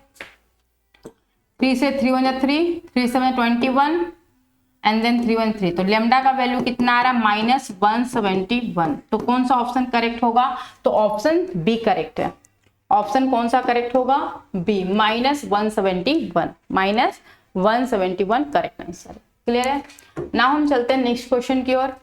3 से 3 1 3, 3 7 21 एंड देन 3 1 3। तो लैम्डा का वैल्यू कितना आ रहा है -171। तो कौन सा ऑप्शन करेक्ट होगा, तो ऑप्शन बी करेक्ट है। ऑप्शन कौन सा करेक्ट होगा, बी -171 करेक्ट आंसर। क्लियर है। नाउ हम चलते हैं नेक्स्ट क्वेश्चन की ओर।